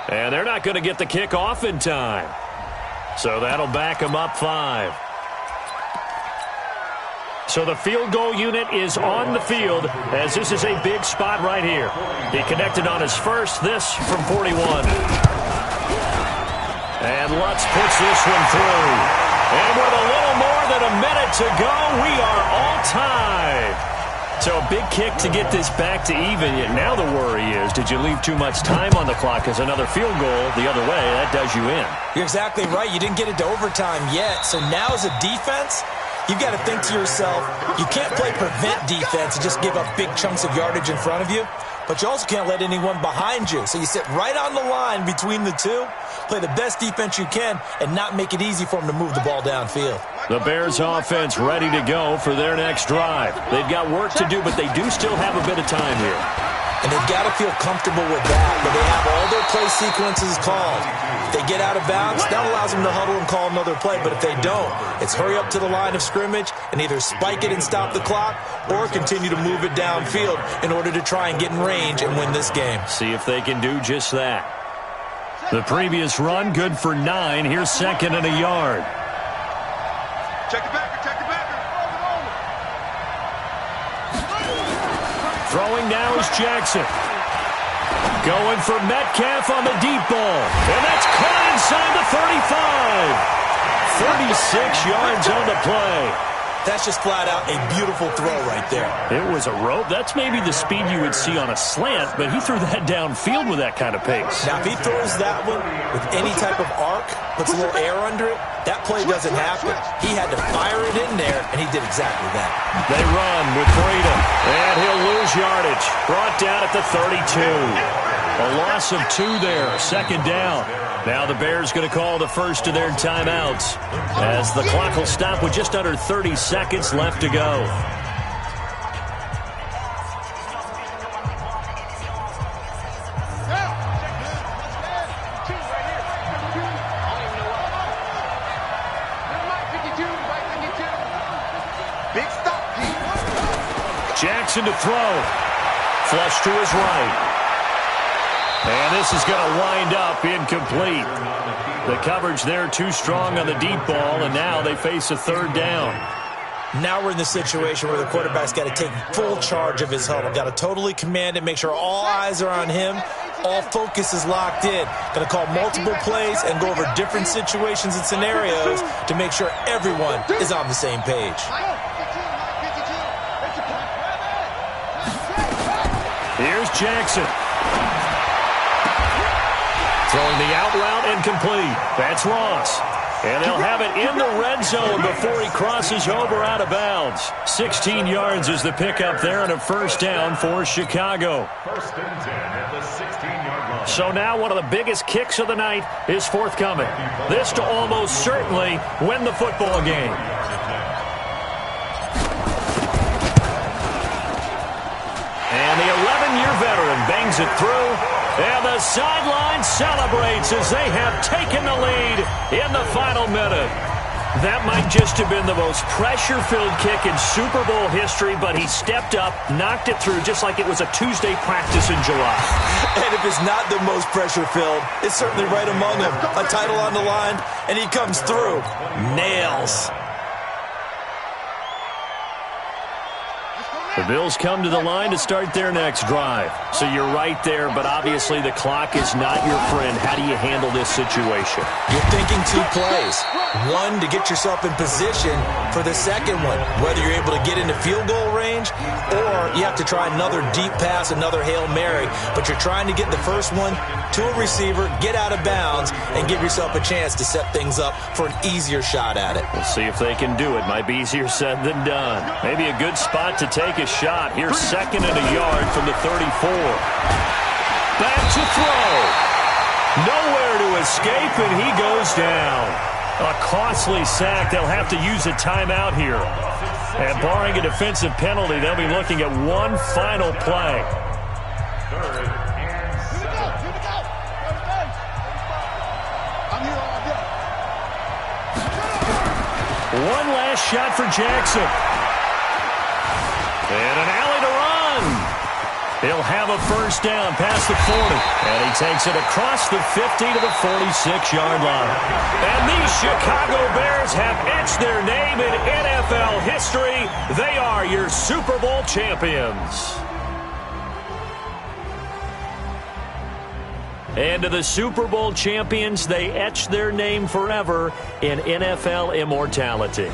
And they're not going to get the kick off in time. So that'll back him up 5. So the field goal unit is on the field as this is a big spot right here. He connected on his first, this from 41. And Lutz puts this one through. And with a little more than a minute to go, we are all tied. So a big kick to get this back to even. Yet now the worry is, did you leave too much time on the clock? Because another field goal the other way, that does you in. You're exactly right. You didn't get it to overtime yet. So now as a defense, you've got to think to yourself, you can't play prevent defense and just give up big chunks of yardage in front of you. But you also can't let anyone behind you. So you sit right on the line between the two, play the best defense you can, and not make it easy for them to move the ball downfield. The Bears offense ready to go for their next drive. They've got work to do, but they do still have a bit of time here. And they've got to feel comfortable with that, but they have all their play sequences called. If they get out of bounds, that allows them to huddle and call another play. But if they don't, it's hurry up to the line of scrimmage and either spike it and stop the clock or continue to move it downfield in order to try and get in range and win this game. See if they can do just that. The previous run, good for 9. Here's 2nd and a yard. Check the backer, check the backer. Throwing now is Jackson. Going for Metcalf on the deep ball. And that's caught inside the 35. 36 yards on the play. That's just flat out a beautiful throw right there. It was a rope. That's maybe the speed you would see on a slant, but he threw that downfield with that kind of pace. Now, if he throws that one with any type of arc, puts a little air under it, that play doesn't happen. He had to fire it in there, and he did exactly that. They run with Breida, and he'll lose yardage. Brought down at the 32. A loss of 2 there, 2nd down. Now the Bears going to call the first of their timeouts as the clock will stop with just under 30 seconds left to go. Big stop, Pete. Jackson to throw. Flush to his right. And this is going to wind up incomplete. The coverage there too strong on the deep ball, and now they face a 3rd down. Now we're in the situation where the quarterback's got to take full charge of his huddle. Got to totally command it, make sure all eyes are on him. All focus is locked in. Going to call multiple plays and go over different situations and scenarios to make sure everyone is on the same page. Here's Jackson. Throwing the out route and complete. That's Ross. And they'll have it in the red zone before he crosses over out of bounds. 16 yards is the pickup there and a 1st down for Chicago. 1st and 10 at the 16-yard line. So now one of the biggest kicks of the night is forthcoming. This to almost certainly win the football game. And the 11-year veteran bangs it through. And the sideline celebrates as they have taken the lead in the final minute. That might just have been the most pressure-filled kick in Super Bowl history, but he stepped up, knocked it through just like it was a Tuesday practice in July. And if it's not the most pressure-filled, it's certainly right among them. A title on the line, and he comes through. Nails. The Bills come to the line to start their next drive. So you're right there, but obviously the clock is not your friend. How do you handle this situation? You're thinking 2 plays. One, to get yourself in position for the second one, whether you're able to get into field goal range or you have to try another deep pass, another Hail Mary. But you're trying to get the first one to a receiver, get out of bounds, and give yourself a chance to set things up for an easier shot at it. We'll see if they can do it. Might be easier said than done. Maybe a good spot to take a shot. Here's 2nd and a yard from the 34. Back to throw. Nowhere to escape, and he goes down. A costly sack. They'll have to use a timeout here. And barring a defensive penalty, they'll be looking at one final play. 3rd and 7. I'm here all day. One last shot for Jackson. And an alley to run. He'll have a first down past the 40. And he takes it across the 50 to the 46-yard line. And these Chicago Bears have etched their name in NFL history. They are your Super Bowl champions. And to the Super Bowl champions, they etched their name forever in NFL immortality.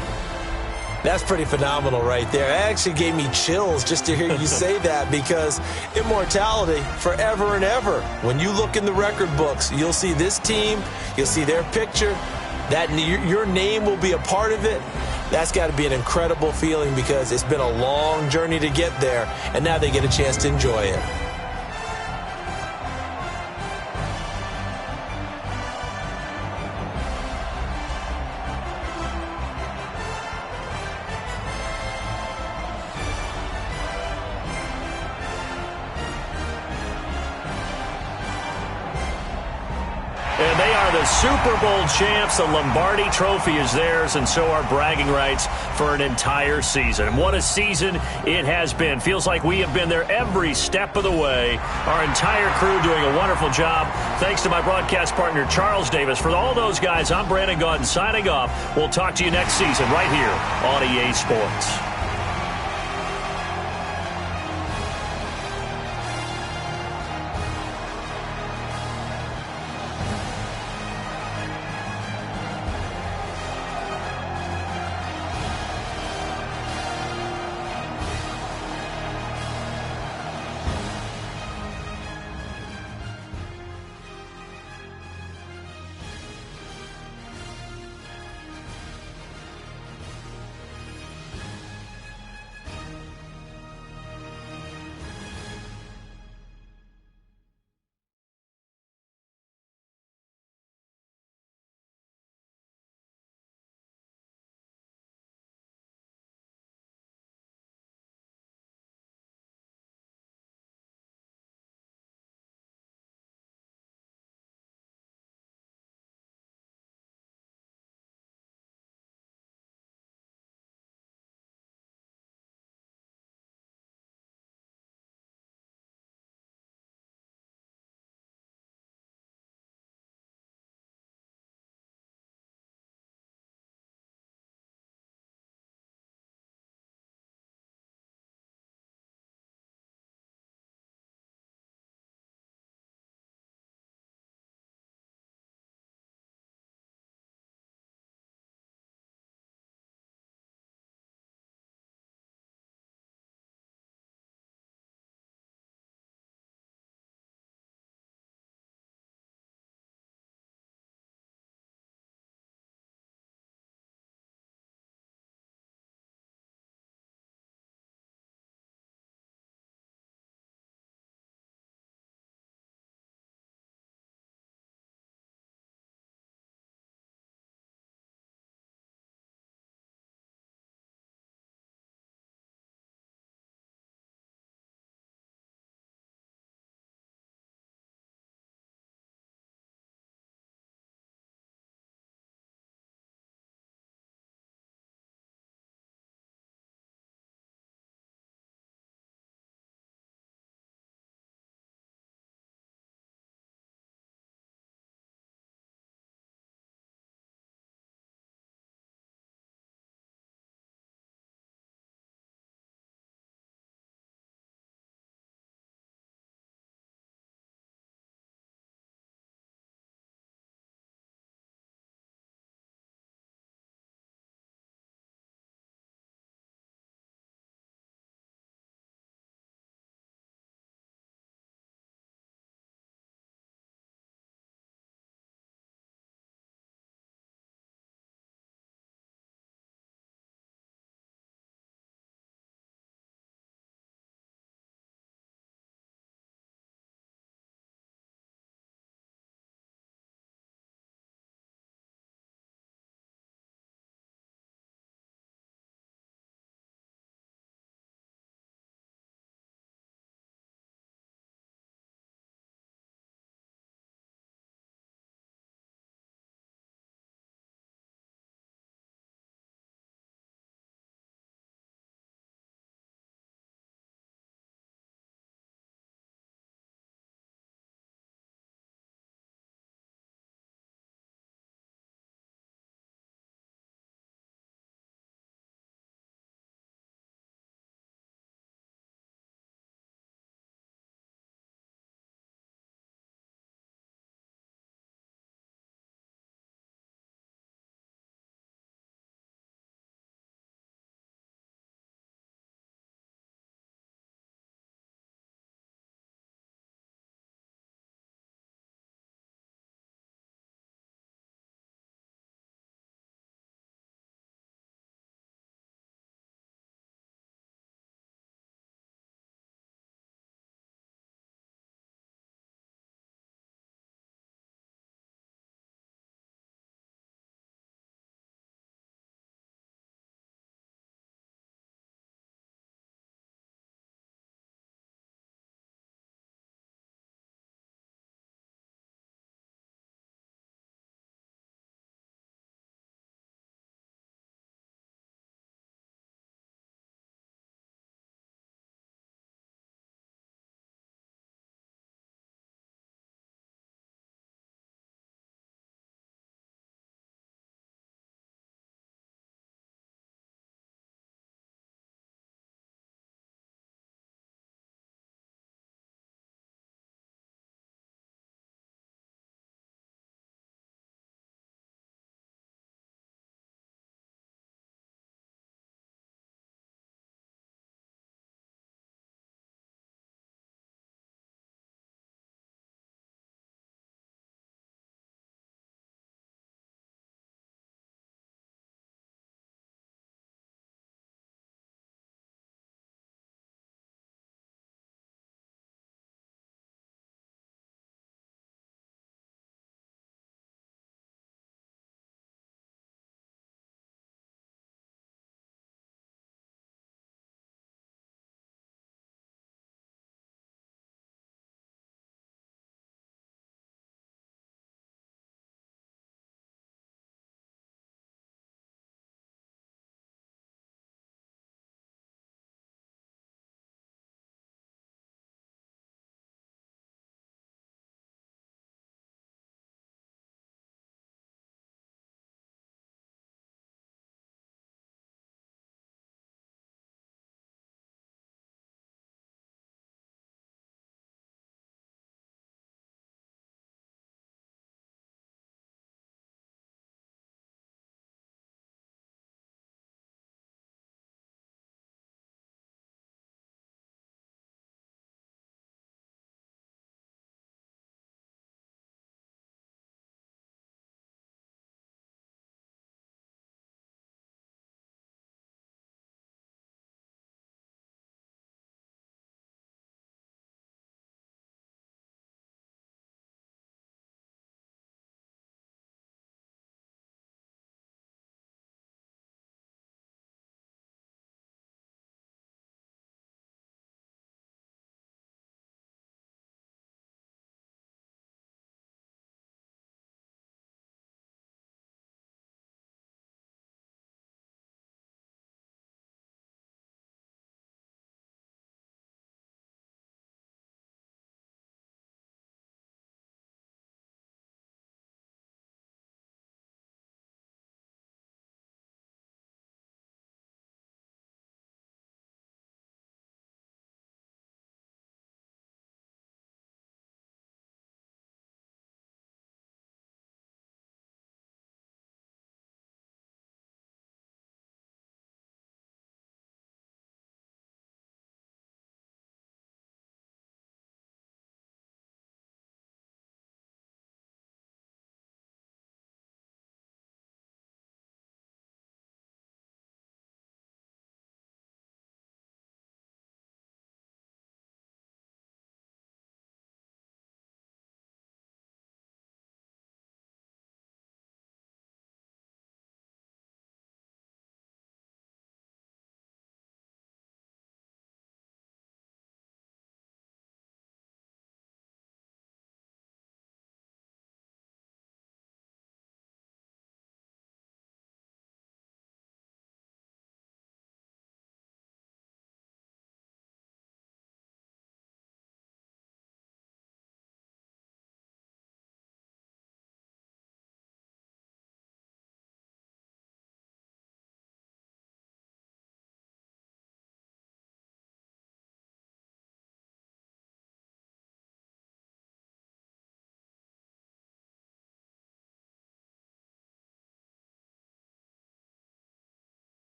That's pretty phenomenal right there. It actually gave me chills just to hear you say that, because immortality forever and ever. When you look in the record books, you'll see this team, you'll see their picture, that your name will be a part of it. That's got to be an incredible feeling, because it's been a long journey to get there, and now they get a chance to enjoy it. And they are the Super Bowl champs. The Lombardi Trophy is theirs, and so are bragging rights for an entire season. And what a season it has been. Feels like we have been there every step of the way. Our entire crew doing a wonderful job. Thanks to my broadcast partner, Charles Davis. For all those guys, I'm Brandon Gaudin signing off. We'll talk to you next season right here on EA Sports.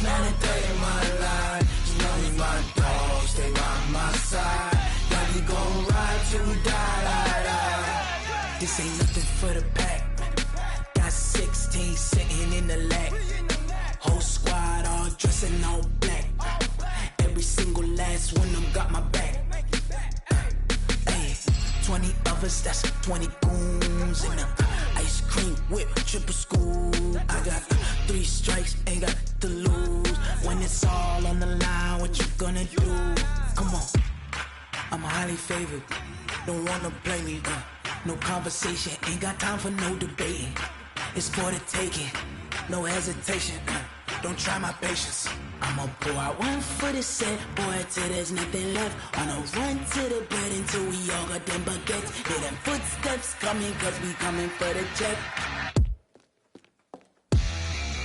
switch, not a day in my life. As long as my dogs stay by my side, yeah, we gon' ride till we die. This ain't nothing for the pack. Got 16 sitting in the lap. Whole squad all dressing all black. Every single last one of them got my back. Hey, 20 of us, that's 20 goons in the ice cream whip, triple scoop. I got 3 strikes, ain't got to lose. When it's all on the line, what you gonna do? Come on, I'm highly favored. Don't wanna play me, no conversation, ain't got time for no debating. It's for the taking, no hesitation. Don't try my patience. I'ma pour out one for the set, boy, till there's nothing left. On a run to the bed until we all got them baguettes. Hear them footsteps coming, cause we coming for the check.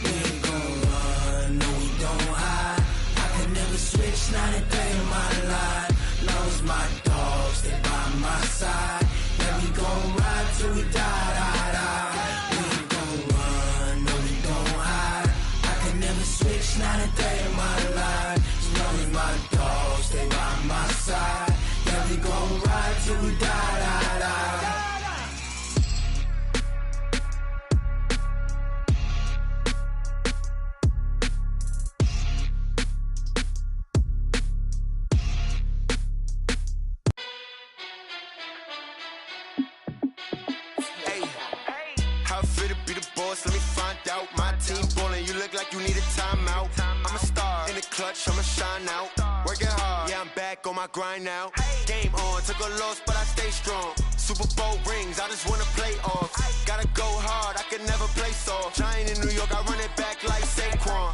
We ain't gon' run, no we don't hide. I can never switch, not a day in my life. Long as my dogs stay by my side, yeah, we gon' ride till we die. We ain't gon' run, no we don't hide. I can never switch, not a day in my life. As long as my dogs stay by my side, yeah, we gon' ride till we die. Let me find out. My team ballin', you look like you need a timeout. I'm a star in the clutch, I'ma shine out. Working hard, yeah, I'm back on my grind now. Game on, took a loss, but I stay strong. Super Bowl rings, I just wanna play off. Gotta go hard, I can never play soft. Giant in New York, I run it back like Saquon.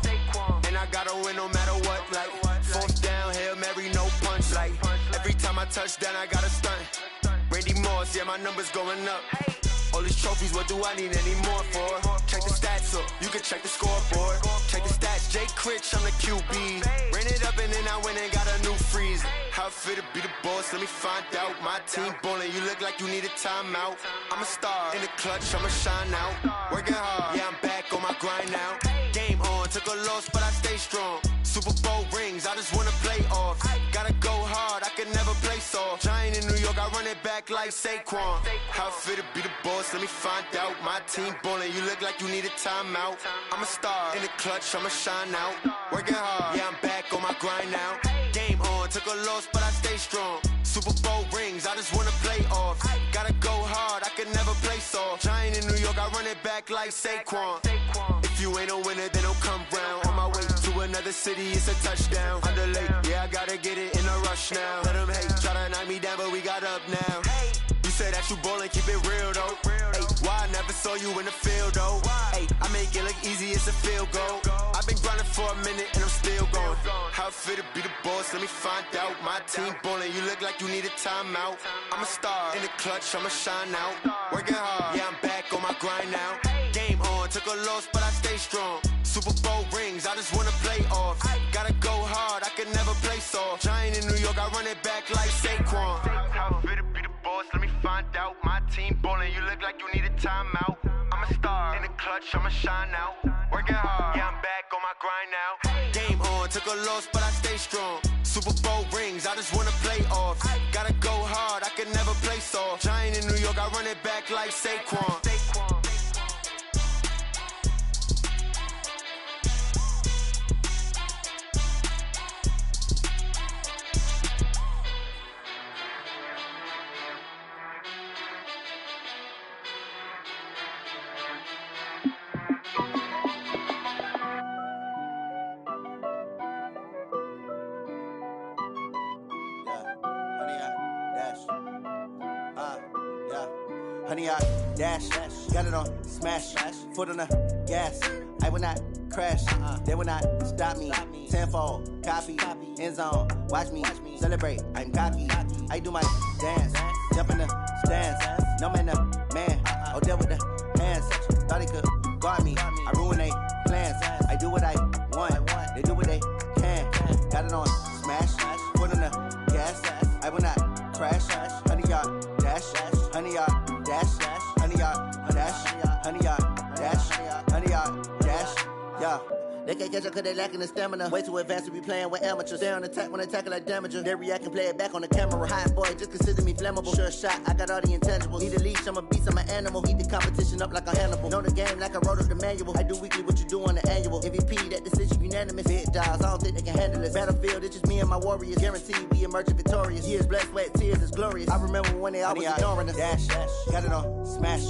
And I gotta win no matter what, like 4th down, Hail Mary, no punch. Like every time I touch down, I gotta stunt. Randy Moss, yeah, my numbers going up. All these trophies, what do I need any more for? Check the stats up, you can check the scoreboard. Check the stats, Jake Critch, I'm the QB. Ran it up and then I went and got a new freeze. How it feel to be the boss, let me find out. My team ballin', you look like you need a timeout. I'm a star in the clutch, I'ma shine out. Working hard, yeah, I'm back on my grind now. Game on, took a loss, but I stay strong. Super Bowl rings, I just wanna play off. Gotta go hard, I can never play soft. Giant in New York, I run it back like Saquon. How it feel to be the boss, let me find out. My team ballin', you look like you need a timeout. I'm a star in the clutch, I'ma shine out. Working hard, yeah, I'm back on my grind now. Game on, took a loss, but I stay strong. Super Bowl rings, I just wanna play off. Gotta go hard, I can never play soft. Giant in New York, I run it back like Saquon. If you ain't a winner, then don't come round. On my way to another city, it's a touchdown. Underlay, yeah, I gotta get it in a rush now. Let them hate, try to knock me down, but we got up now. You say that you ballin', keep it real though. Hey, why I never saw you in the field though? Hey, I make it look easy, it's a field goal. I've been grinding for a minute and I'm still going. How it feel to be the boss, let me find out. My team ballin', you look like you need a timeout. I'm a star in the clutch, I'ma shine out. Working hard, yeah, I'm back on my grind now. Game on, took a loss, but I stay strong. Super Bowl rings, I just wanna play off. Gotta go hard, I can never play soft. Giant in New York, I run it back like Saquon. How it feel to be the boss, let me find out. My team ballin', you look like you need a timeout. I'm a star in the clutch, I'ma shine out. Working hard, yeah, I'm back on my grind now. Game on, took a loss, but I stay strong. Super Bowl rings, I just wanna play off. Gotta go hard, I can never play soft. Giant in New York, I run it back like Saquon. Honey, I dash, got it on smash, foot on the gas. I will not crash, they will not stop me. Tenfold, copy, end zone, watch me celebrate. I'm cocky, I do my dance, jump in the stands. No man, the man, oh, deal with the hands. Thought he could guard me, I ruin they plans. I do what I want, they do what they can. Got it on smash, foot on the gas. I will not crash, honey, y'all dash, honey, y'all dash, honey, y'all dash, honey, y'all dash, honey, y'all dash, yeah. They can't catch up cause they lacking the stamina. Way too advanced to be playing with amateurs. Stay on attack when they tackle like damager. They react and play it back on the camera. Hot boy, just consider me flammable. Sure shot, I got all the intangibles. Need a leash, I'm a beast, I'm an animal. Heat the competition up like a Hannibal. Know the game like I wrote up the manual. I do weekly what you do on the annual. MVP, that decision unanimous. Big dogs, I don't think they can handle it. Battlefield, it's just me and my warriors. Guaranteed we emerging victorious. Years, blood, sweat, tears, it's glorious. I remember when they always ignoring us. Dash, got it on, smash,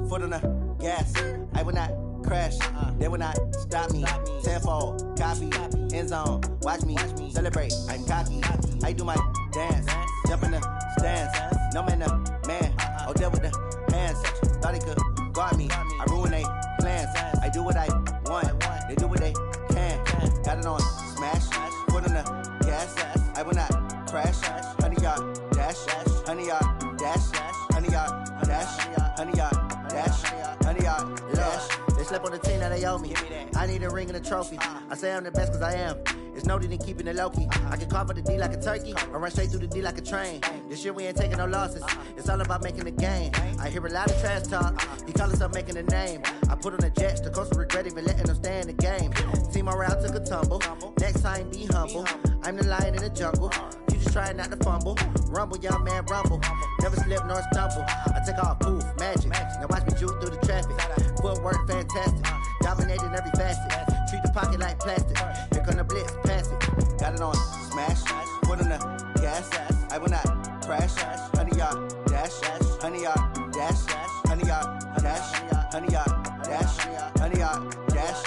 foot on the gas. I will not crash, they will not stop me. Tenfold, copy, end zone, watch me celebrate. I'm cocky, I do my dance, jump in the stands. No man, the man, oh, there with the hands. Thought he could guard me, I ruin they plans. I do what I want, they do what they can. Got it on, smash, foot on the gas. I will not crash, 100-yard dash, 100-yard dash, 100-yard dash, 100-yard dash, 100-yard dash. They slept on the team that they owe me. I need a ring and a trophy. I say I'm the best cause I am. It's no need in keeping it low-key. I can carve up the D like a turkey or run straight through the D like a train. This year we ain't taking no losses. It's all about making the game. I hear a lot of trash talk. He call us up making a name. I put on the jets. The coach will regret even letting them stay in the game. Team around took a tumble. Next time be humble. I'm the lion in the jungle. You just trying not to fumble. Rumble, young man, rumble. Never slip nor stumble. I take off, poof, magic. Now watch me juke through the traffic. Footwork fantastic. Dominating every facet. Treat the pocket like plastic. Here come the blitz, pass it. Got it on, smash. Foot on the gas. I will not crash. 100-yard dash. 100-yard dash. 100-yard dash. 100-yard dash. 100-yard dash.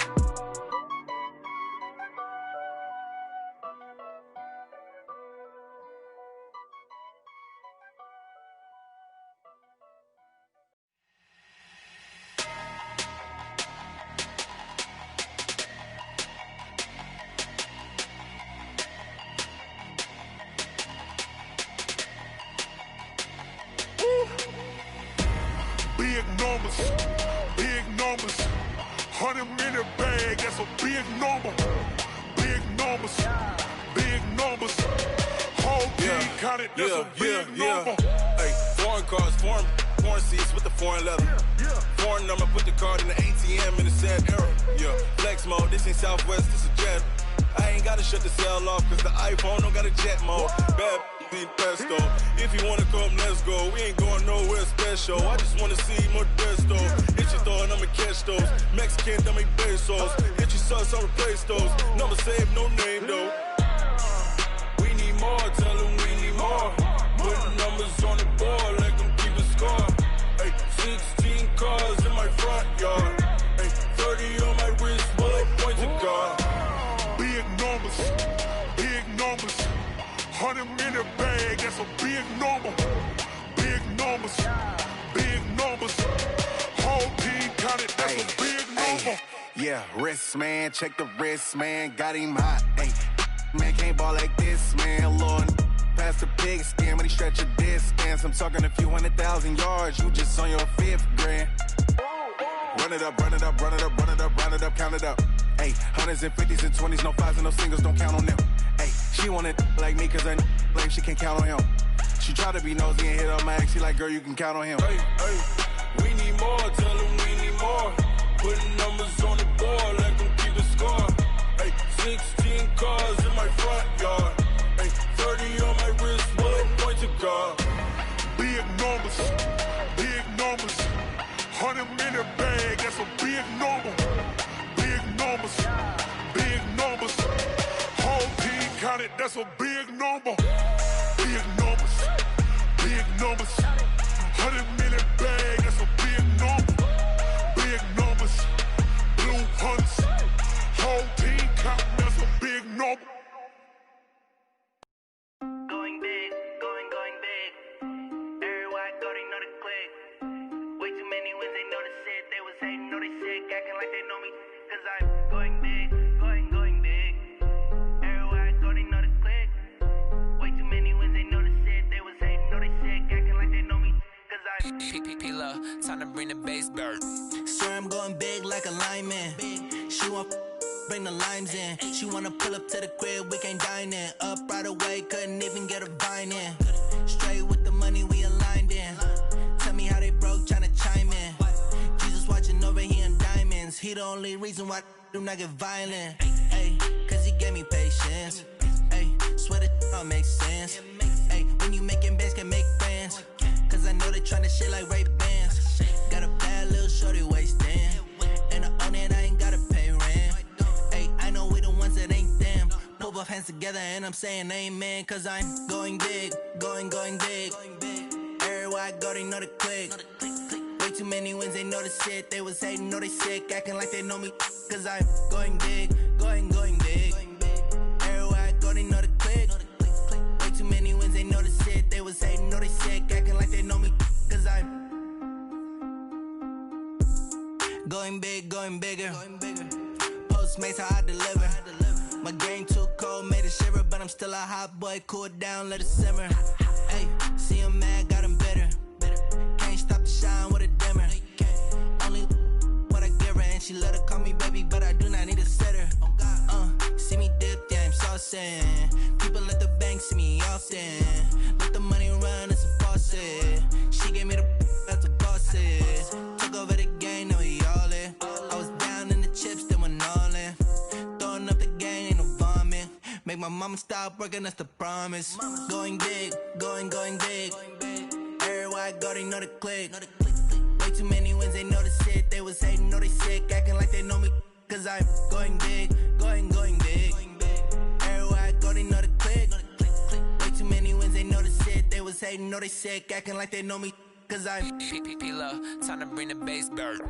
Big numbers, 100-minute bag, that's a big number. Big numbers, whole team counted, that's a big number. Hey, foreign cars, foreign seats with the foreign leather. Foreign number, put the card in the ATM in the sad era. Yeah, flex mode, this ain't Southwest, this a jet. I ain't gotta shut the cell off, cause the iPhone don't got a jet mode. Bad need pesto. If you wanna come, let's go. We ain't going nowhere special. I just wanna see more Modesto. Hit your throw and I'ma catch those. Mexican, dummy pesos. Hit your sauce, I'll replace those. Number saved, no name though. We need more, tell them we need more. Put numbers on the board, let them keep a score. Hey, 16 cars in my front yard. Hey, 30 on my wrist, bullet point to God. Big numbers, 100-minute bag, that's a big number. Big numbers, whole team counted, that's a big number. Yeah, wrist man, check the wrist man, got him hot. Ay, man can't ball like this, man. Lord, past the pig skin when he stretch a distance. I'm talking a few 100,000 yards, you just on your 5th grand. Run it up, count it up. Ay, hundreds and 50s and 20s, no 5s and no singles, don't count on them. Ay, she want it like me, cause I like she can't count on him. She try to be nosy and hit up my ex, she like, girl, you can count on him. Hey, we need more, tell them we need more. Putting numbers on the board, let them keep a score. Hey, 16 cars in my front yard. Hey, 30 on my wrist, bullet point to God. Big numbers, 100-minute bag, that's a big number. Big numbers, whole team counted, that's a big number. Big numbers, 100-minute bag, that's a big number. Big numbers, blue hunts, whole team counted, that's a big number. Going big, going big. Everywhere I go, they know the click. Way too many wins, they know the shit. They was hating, know they sick, acting like they know me. Cause I'm going big, going big. Everywhere I go, they know the click. Way too many wins, they know the shit. They was hating, know they sick, acting like they know me. Cause I'm P-P-P-Love, time to bring the bass bird. Swear I'm going big like a lineman. She want bring the limes in. She wanna pull up to the crib, we can't dine in. Up right away, couldn't even get a vine in. Straight with the money, we aligned in. Tell me how they broke, tryna chime in. Jesus watching over here in diamonds. He the only reason why I do not get violent. Ay, cause he gave me patience. Ay, swear that all makes sense. Ay, when you making bands, can make friends. Cause I know they tryna shit like Ray-Bans. Got a bad little shorty wasting. And I own it, I ain't gotta pay rent. Ay, I know we the ones that ain't them. Pull both hands together and I'm saying amen. Cause I'm going big, going big. Everywhere I go, they know the click. Way too many wins, they know the shit. They was hating, know they sick, acting like they know me. Cause I'm going big, going big. Everywhere I go, they know the click. Way too many wins, they know the shit. They was hating, know they sick, acting like they know me. Cause I'm going big, going bigger. Postmates, how I deliver. My game too cold, made it shiver. But I'm still a hot boy, cool it down, let it simmer. Hey, see him mad, got him bitter. Can't stop the shine with a dimmer. Only what I give her, and she let her call me baby, but I do not need a sitter. See me dip, yeah, I'm saucing. People at the bank see me often. Let the money run, it's a faucet. She gave me the that's a bosses. Took over the game, now we all in. I was down in the chips, then went all in. Throwing up the game, ain't no vomit. Make my mama stop working, that's the promise. Going big, going big. Everywhere I go, they know the click. Way too many wins, they know the shit. They was hating, know they sick, acting like they know me. Cause I'm going big, going big. Everywhere I go, they know the click. Way too many wins, they know the shit. They was hating, know they sick, acting like they know me. Cause I'm P-Love, time to bring the bass bird.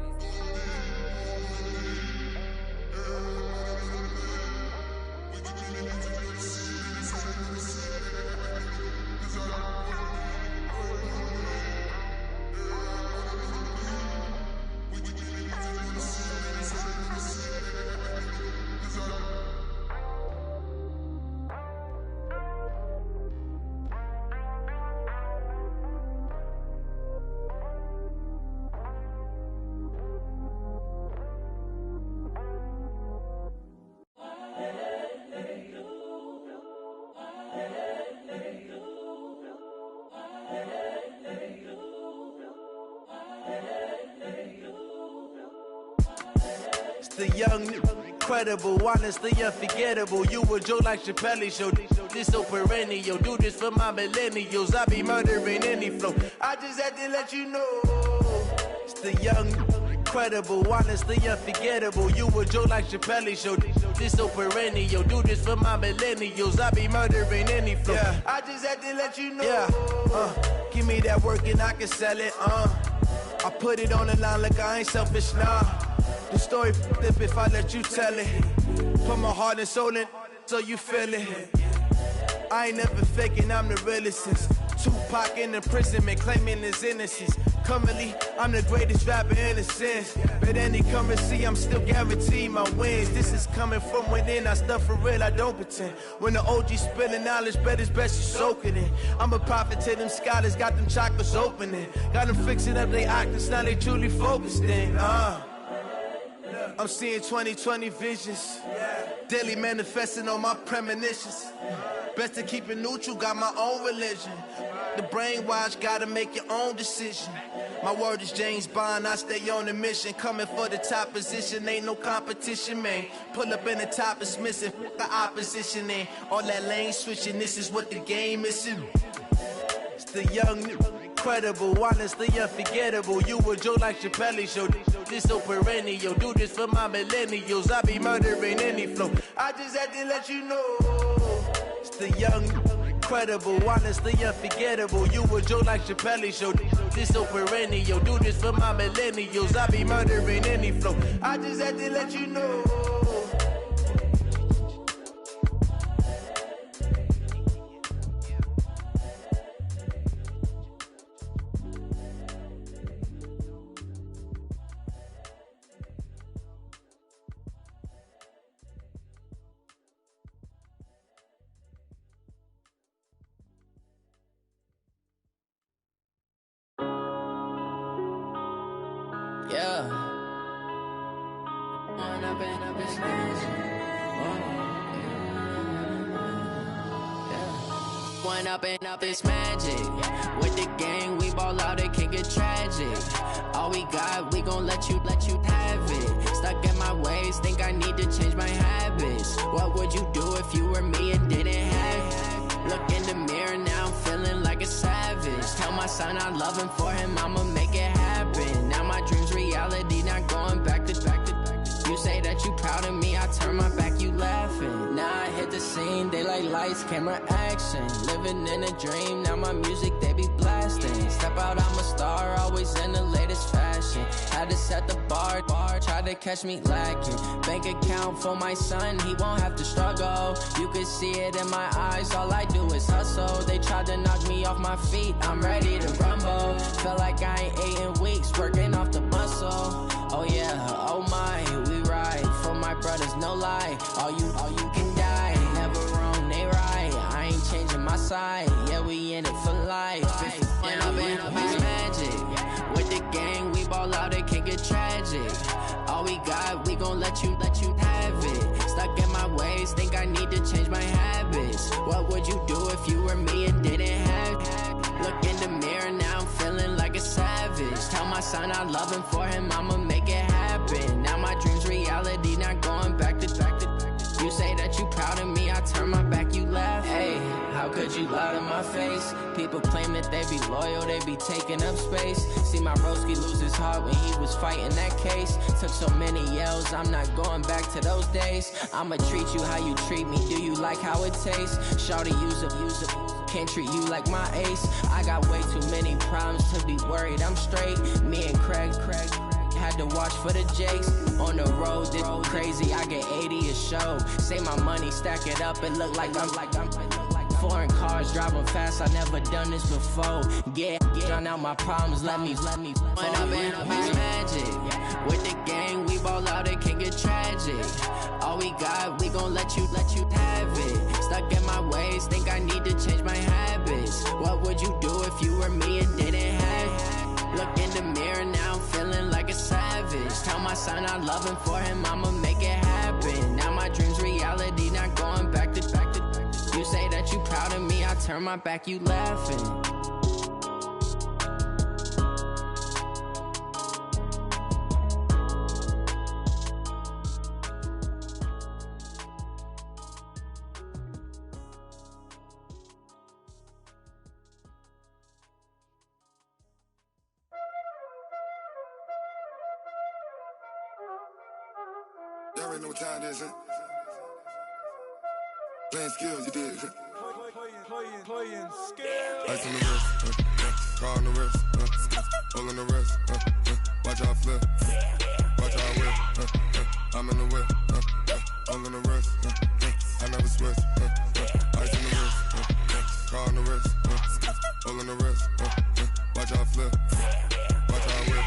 The young, incredible, honestly unforgettable. You a joke like Chappelle show. This so perennial. Do this for my millennials. I be murdering any flow. I just had to let you know. It's the young, incredible, honestly unforgettable. You a joke like Chappelle show. This so perennial. Do this for my millennials. I be murdering any flow. Yeah. I just had to let you know. Yeah. Give me that work and I can sell it. I put it on the line like I ain't selfish, nah. The story flip if I let you tell it. Put my heart and soul in so you feel it. I ain't never faking, I'm the realest since Tupac in imprisonment, claiming his innocence. Currently, I'm the greatest rapper in a sense. But any currency, I'm still guaranteed my wins. This is coming from within, I stuff for real, I don't pretend. When the OG spilling knowledge, bet it's best you soak it in. I'm a prophet to them scholars, got them chakras opening. Got them fixing up they octaves, now they truly focused in. I'm seeing 2020 visions. Daily manifesting on my premonitions. Best to keep it neutral, got my own religion. The brainwash, gotta make your own decision. My word is James Bond, I stay on a mission. Coming for the top position, ain't no competition, man. Pull up in the top is missing, fuck the opposition, and all that lane switching, this is what the game is. It's the young, incredible, honestly unforgettable. You a joke like Chappelle show. This so perennial. Do this for my millennials. I be murdering any flow. I just had to let you know. It's the young, incredible, honestly unforgettable. You a joke like Chappelle show. This so perennial. Do this for my millennials. I be murdering any flow. I just had to let you know. Yeah. One up and up is magic. With the gang, we ball out, it can get tragic. All we got, we gon' let you have it. Stuck in my ways, think I need to change my habits. What would you do if you were me and didn't have it? Look in the mirror, now I'm feeling like a savage. Tell my son I love him, for him I'ma make it happen. Now my dream's reality, not going back to. You say that you proud of me, I turn my back, you laughing. Now I hit the scene, they like lights, camera, action. Living in a dream, now my music, they be blasting. Step out, I'm a star, always in the latest fashion. Had to set the bar, try to catch me lacking. Bank account for my son, he won't have to struggle. You can see it in my eyes, all I do is hustle. They tried to knock me off my feet, I'm ready to rumble. Felt like I ain't ate in weeks, working off the muscle. Oh yeah, oh my, we ride for my brothers, no lie. All you can die, never wrong, they right. I ain't changing my side, yeah, we in it for life. And I've been magic with the gang, we ball out, it can get tragic. All we got, we gon' let you have it. Stuck in my ways, think I need to change my habits. What would you do if you were me and didn't have it? Look in the mirror, now I'm feeling like a savage. Tell my son I love him, for him I'ma make it happen. Now my dream's reality, not going back to. You say that you proud of me, I turn my back, you laugh. Hey, how could you lie to my face? People claim that they be loyal, they be taking up space. See my broski lose his heart when he was fighting that case. Took so many yells, I'm not going back to those days. I'ma treat you how you treat me, do you like how it tastes? Shawty, use it. Can't treat you like my ace. I got way too many problems to be worried, I'm straight. Me and Craig had to watch for the Jakes. On the road, this crazy, I get 80 a show. Say my money, stack it up, it look like I'm foreign cars, driving fast, I never done this before. Yeah, drown out my problems, let me. When I've been magic with the gang, we ball out, it can get tragic. All we got, we gon' let you have it. Stuck in my ways, think I need to change my habits. What would you do if you were me and didn't have it? Look in the mirror, now I'm feeling like a savage. Tell my son I love him, for him I'ma make it happen. Now my dream's reality, not going back to. You say that you proud of me, I turn my back, you laughing. Y'all already know what time it is, huh? Playing skills, you did. Playing skills. Ice on the wrist, car on the wrist, hole on the wrist, watch how I flip, watch how I whip, I'm in the whip, hole on the wrist, I never switch, ice on the wrist, car on the wrist, hole on the wrist, watch how I flip, watch how I whip,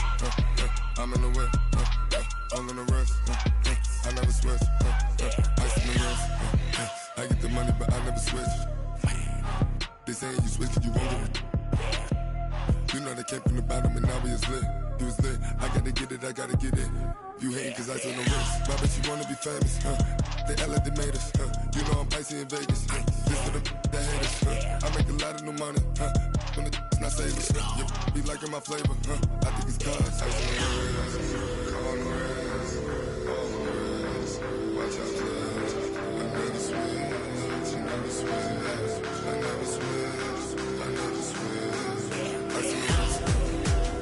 I'm in the whip, hole on the wrist, I never switch, ice on the wrist, I get the money but I never switch. They saying you switch cause you won't get it. You know they came from the bottom and now we is lit. You was lit, I gotta get it, I gotta get it. You hating cause I told no wrist. Why bet you wanna be famous, They act like they made us, You know I'm icy in Vegas, This for the that hate us, I make a lot of new money, When the not savers, You be liking my flavor, I think it's cause I was on the wrist, car on the wrist, all on the wrist. Watch out, cuz I never switch, I never switch, I never switch, I never switch. Ice in the wrist,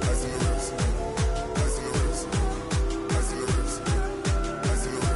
ice in the wrist, ice in the wrist, ice in the wrist, ice in the wrist,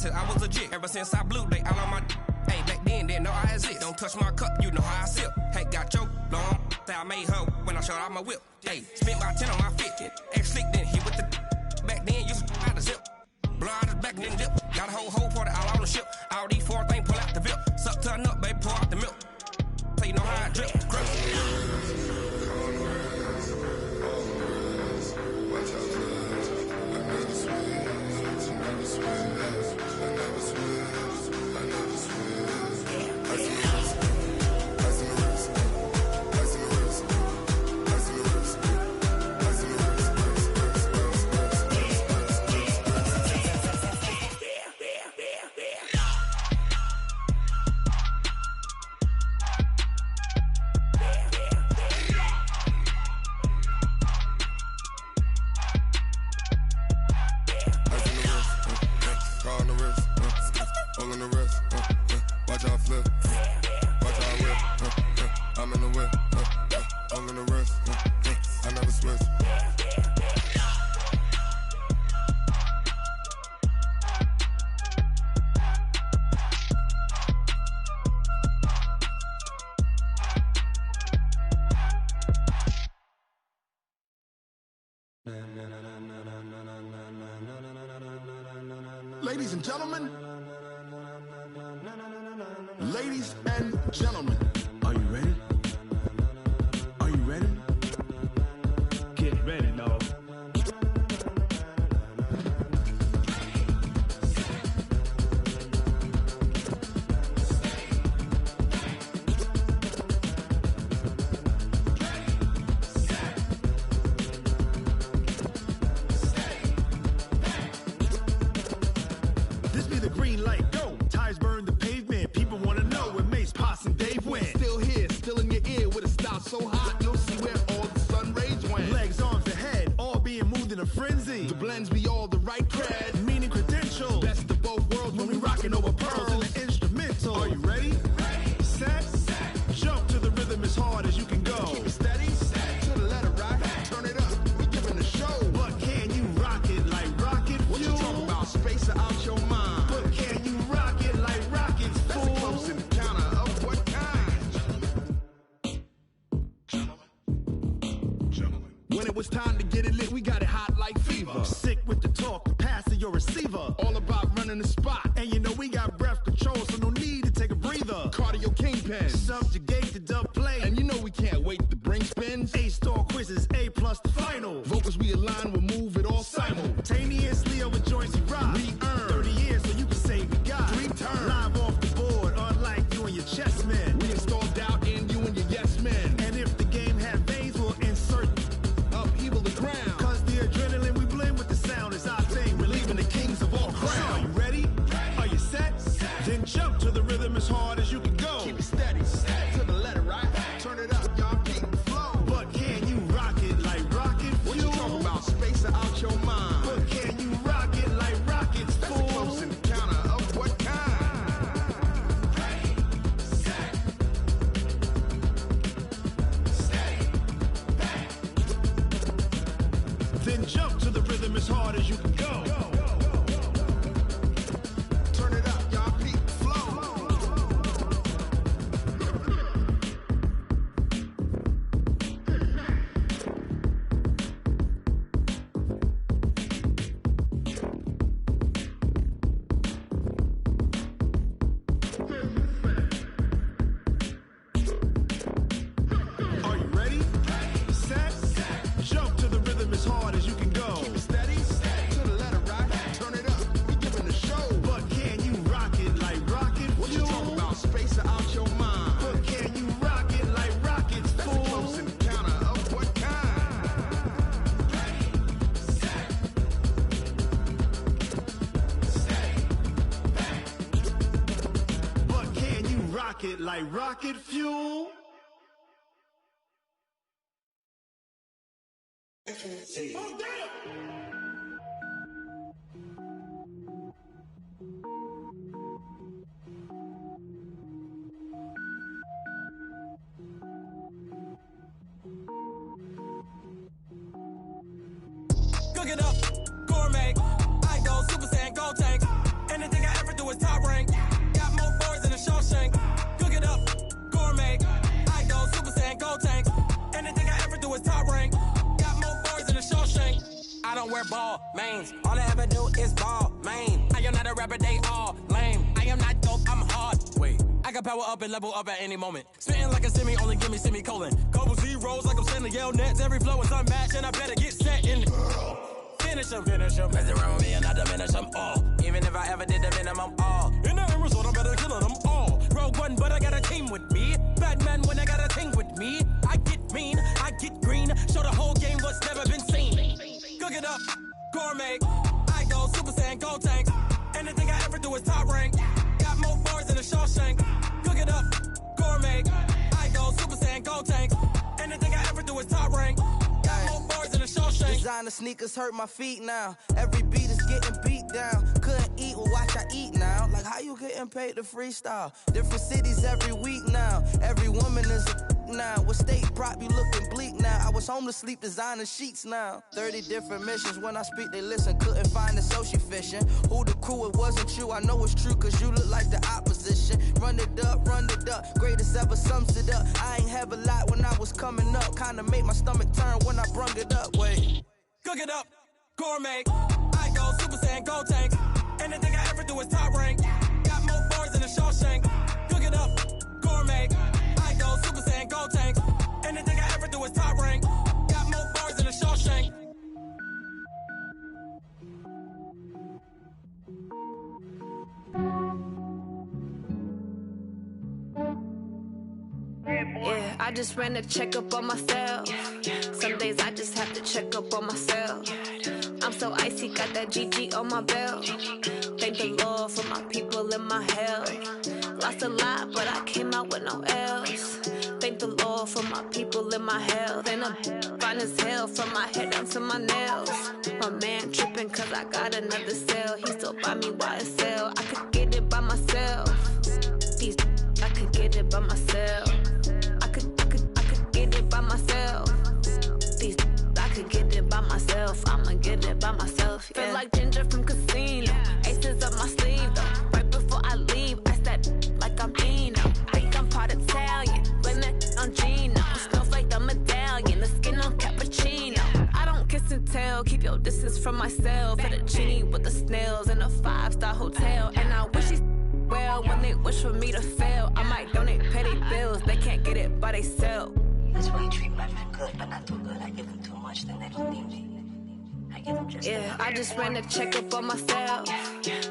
I was legit ever since I blew they all on my hey back then didn't know I exist. Don't touch my cup, you know how I sip. Hey, got choked long. I made her when I showed out my whip. Hey, spent about 10 on my fit. Ex slick then hit with the back then used to out the zip. Blow out his back then dip. Got a whole party all on the ship. All these four things pull out the VIP. Suck to a nut, baby, pour out the milk. So you know how I drip. Ice in the wrist, Ladies and gentlemen, ladies and gentlemen, are you ready? Are you ready? Get ready, dog. This be the green light, go. Tires burn the pavement. People wanna know where Mace, Potts, and Dave went. Still here, still in your ear with a style so hot, you'll see where all the sun rays went. Legs, arms, and head, all being moved in a frenzy. The blends be all the right cred, meaning credentials. Best of both worlds when we rockin' over pearls in the instrumental. Are you ready? Set, jump to the rhythm as hard as you can go. Keep it steady, to the letter right, turn it up, we giving a show. But can you rock it like rocket fuel? What you talking about, space or out your mind? But can you rock it like rockets, fool? That's a close encounter of what kind? When it was time to get it lit, we got it hot like fever. Sick with the talk, the pass of your receiver. All about running the spot. And you know we got breath control, so no need to take a breather. Cardio kingpin, subjugate the dub play. And you know we can't wait to bring spins. A-star quizzes, A+ the final. Vocals we align, we'll move it all simultaneously over joints we rock. We earn 30 years, so you can say we got 3 turns. Live off the board, unlike you and your chess men. We install doubt in you and your yes men. And if the game had veins, we'll insert upheaval the ground. Cause the adrenaline we blend with the sound is our thing. We're leaving the kings of all crowns. So are you ready? Are you set? Then jump to the rhythm as hard as you can go. Keep it steady, to the letter right. Turn it up, y'all keep the flow. But can you rock it like rocket fuel? What you talking about, space or out your mind? But can you rock it like rockets, fool? That's a close encounter of what kind? Then jump to the rhythm as hard as you can go. Turn it up, y'all peak flow. Are you ready? Set, jump to the rhythm as hard as you can go. Keep it steady, to the letter right. Turn it up, we giving a show. But can you rock it like rocket fuel? What you talking about, space or out your mind? But can you rock it like rockets, fool? That's a close encounter of what kind? But can you rock it like rocket fuel? Oh, damn! Cook it up, gourmet. I go Super Saiyan, go tank. Anything I ever do is top rank. Got more boards than a Shawshank. Cook it up, gourmet. I go Super Saiyan, go tank. Anything I ever do is top rank. Got more boards than a Shawshank. I don't wear ball mains. All I ever do is ball main. I am not a rapper, they all lame. I am not dope, I'm hard. Wait, I can power up and level up at any moment. Spitting like a semi, only give me semicolon. Couple zeros like I'm sending yell nets. Every flow is unmatched and I better get set in. Finish them. Mess around with me and I diminish them all. Even if I ever did the minimum all. In the result, I'm better killing them all. Rogue One, but I got a team with me. Batman when I got a team with me. I get mean, I get green. Show the whole game what's never been seen. Cook it up, gourmet. I go Super Saiyan, go tank. Anything I ever do is top rank. Got more boards than a Shawshank. Cook it up, gourmet. I go Super Saiyan, go tank. Anything I ever do is top rank. Got more boards than a Shawshank. Designer sneakers hurt my feet now. Every beat is getting beat down. Couldn't eat, well watch I eat now. Like how you getting paid to freestyle? Different cities every week now. Every woman is a now. With state prop, you looking bleak now. I was home to sleep, designer sheets now. 30 different missions. When I speak, they listen. Couldn't find the social fishing. Who the crew? It wasn't you. I know it's true, cause you look like the opposition. Run it up, greatest ever sums it up. I ain't have a lot when I was coming up. Kinda made my stomach turn when I brung it up. Wait. Cook it up, gourmet. I go Super Saiyan, go tank. Anything I ever do is top rank. Got more bars than a Shawshank. Cook it up, gourmet. I go Super Saiyan, go tank. Anything I ever do is top rank. Got more bars than a Shawshank. Yeah, I just ran a checkup on myself. Some days I just have to check up on myself. I'm so icy, got that GG on my belt. Thank the Lord for my people in my health. Lost a lot, but I came out with no L's. Thank the Lord for my people in my health. And I'm fine as hell from my head down to my nails. My man tripping cause I got another cell. He still buy me YSL. I could get it by myself. These I could get it by myself. I could get it by myself. These I could get it by myself. I'ma get it by myself. Yeah. Feel like Ginger from Casino. Aces up my sleeve though. Right before I leave, I step like I'm Dino. Think I'm part Italian. Blame it on Gino. Snowflake the medallion. The skin on cappuccino. I don't kiss and tell. Keep your distance from myself. At a genie with the snails in a 5-star hotel. And I wish he's well when they wish for me to fail. I might donate petty bills. They can't get it by they sell. That's why you treat my men good, but not too good. I give them too much, then they don't need me. I give them just yeah, I just ran a checkup on myself.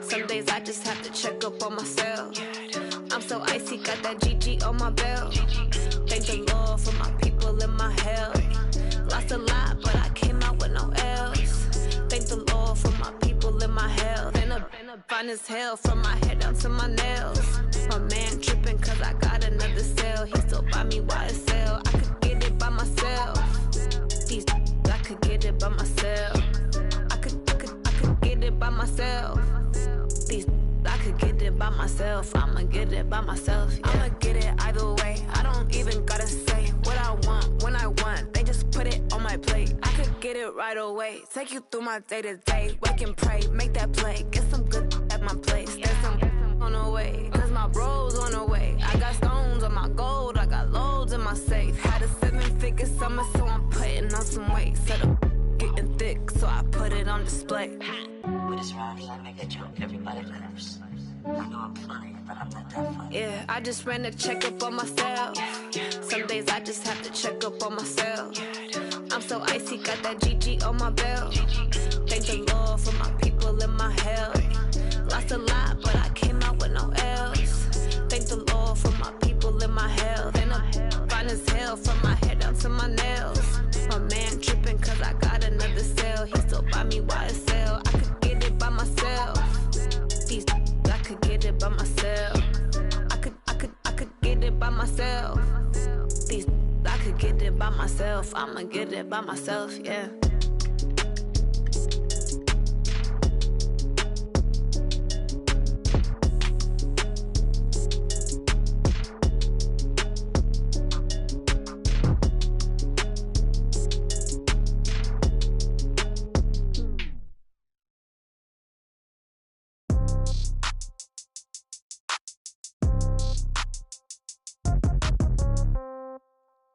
Some days I just have to check up on myself. I'm so icy, got that GG on my belt. Thank the Lord for my people in my health. Lost a lot, but I came out with no L's. Thank the Lord for my people in my health. And I'm fine as hell from my head down to my nails. My man tripping cause I got another cell. He still buy me YSL. I could get it by myself. These I could get it by myself. I could get it by myself. These I could get it by myself. I'ma get it by myself. Yeah. I'ma get it either way. I don't even gotta say what I want when I want. They just put it on my plate. I could get it right away. Take you through my day to day. Wake and pray, make that play. Get some good at my place. There's some on the way. Cause my bros on the way. I got stones on my gold. I got loads in my safe. Had a 7-figure summer, so I'm putting on some weight. Set up getting thick, so I put it on display. With this round, I make a joke, everybody laughs. I know I'm funny, but I'm not that funny. Yeah, I just ran a checkup on myself. Some days I just have to check up on myself. I'm so icy, got that GG on my belt. Thank the Lord for my people in my health. Lost a lot, but I came out with no L's. Thank the Lord for my people in my health. And I'm fine as hell from my head down to my nails. My man tripping cause I got another cell. He still buy me YSL. I could get it by myself. These I could get it by myself. I could get it by myself. These I could get it by myself. I'ma get it by myself, yeah.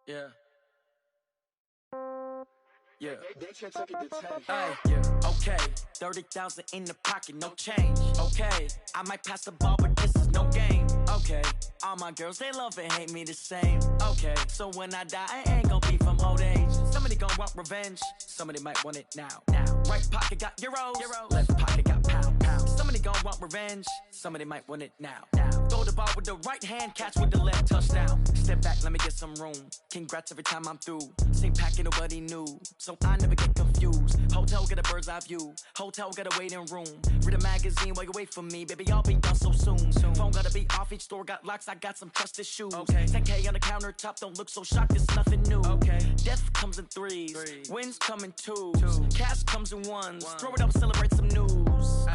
Yeah. Yeah. Hey, yeah. Okay. 30,000 in the pocket, no change. Okay. I might pass the ball, but this is no game. Okay. All my girls, they love and hate me the same. Okay. So when I die, I ain't gon' be from old age. Somebody gon' want revenge. Somebody might want it now. Right pocket got euros. Left pocket got pound. Somebody gon' want revenge. Somebody might want it now. Throw the ball with the right hand, catch with the left, touchdown. Step back, let me get some room. Congrats every time I'm through. Same packet, nobody knew. So I never get confused. Hotel get a bird's eye view. Hotel got a waiting room. Read a magazine while you wait for me. Baby, I'll be done so soon. Phone gotta be off, each store got locks. I got some trusted shoes. 10K on the countertop, don't look so shocked, it's nothing new. Death comes in threes. Wins come in twos. Cash comes in ones. Throw it up, celebrate some news.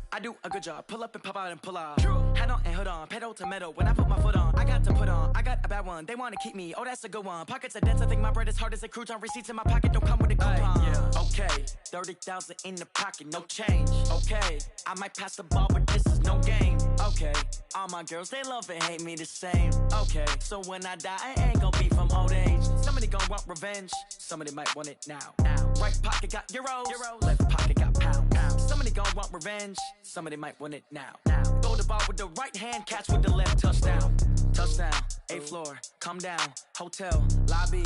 I do a good job. Pull up and pop out and pull out. Head on and hood on. Pedal to metal. When I put my foot on, I got to put on. I got a bad one. They want to keep me. Oh, that's a good one. Pockets are dense. I think my bread is hard as a crouton. Receipts in my pocket don't come with a coupon. Okay. 30,000 in the pocket. No change. Okay. I might pass the ball, but this is no game. Okay, all my girls, they love and hate me the same. Okay, so when I die, I ain't gon' be from old age. Somebody gon' want revenge, somebody might want it now. Right pocket got euros, left pocket got pound. Somebody gon' want revenge, somebody might want it now. Throw the ball with the right hand, catch with the left, touchdown. Touchdown, 8th floor, come down, hotel, lobby.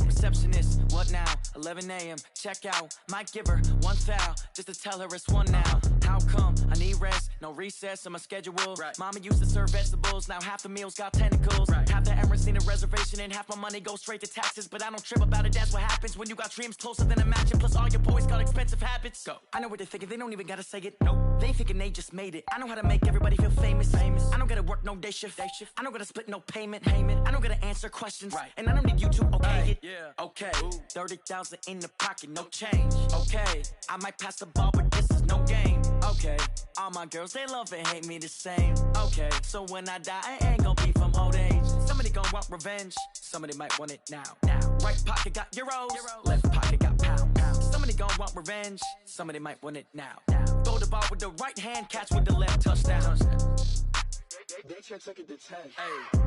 Receptionist, what now? 11 a.m. check out. Might give her one foul just to tell her it's one now. How come? I need rest, no recess in my schedule. Mama used to serve vegetables, now half the meals got tentacles. Half the Emirates need a reservation and half my money goes straight to taxes. But I don't trip about it, that's what happens when you got dreams closer than imagine. Plus all your boys got expensive habits. Go. I know what they're thinking, they don't even gotta say it. Nope. They thinking they just made it. I know how to make everybody feel famous. I don't gotta work no day shift. I don't gotta split no payment. I don't gotta answer questions. And I don't need you to okay it. Okay, 30,000 in the pocket, no change. Okay, I might pass the ball, but this is no game. Okay, all my girls, they love and hate me the same. Okay, so when I die, I ain't gon' be from old age. Somebody gon' want revenge, somebody might want it now. Right pocket got euros, left pocket got pound. Somebody gon' want revenge, somebody might want it now. Throw the ball with the right hand, catch with the left, touchdown. They check it to 10. Hey.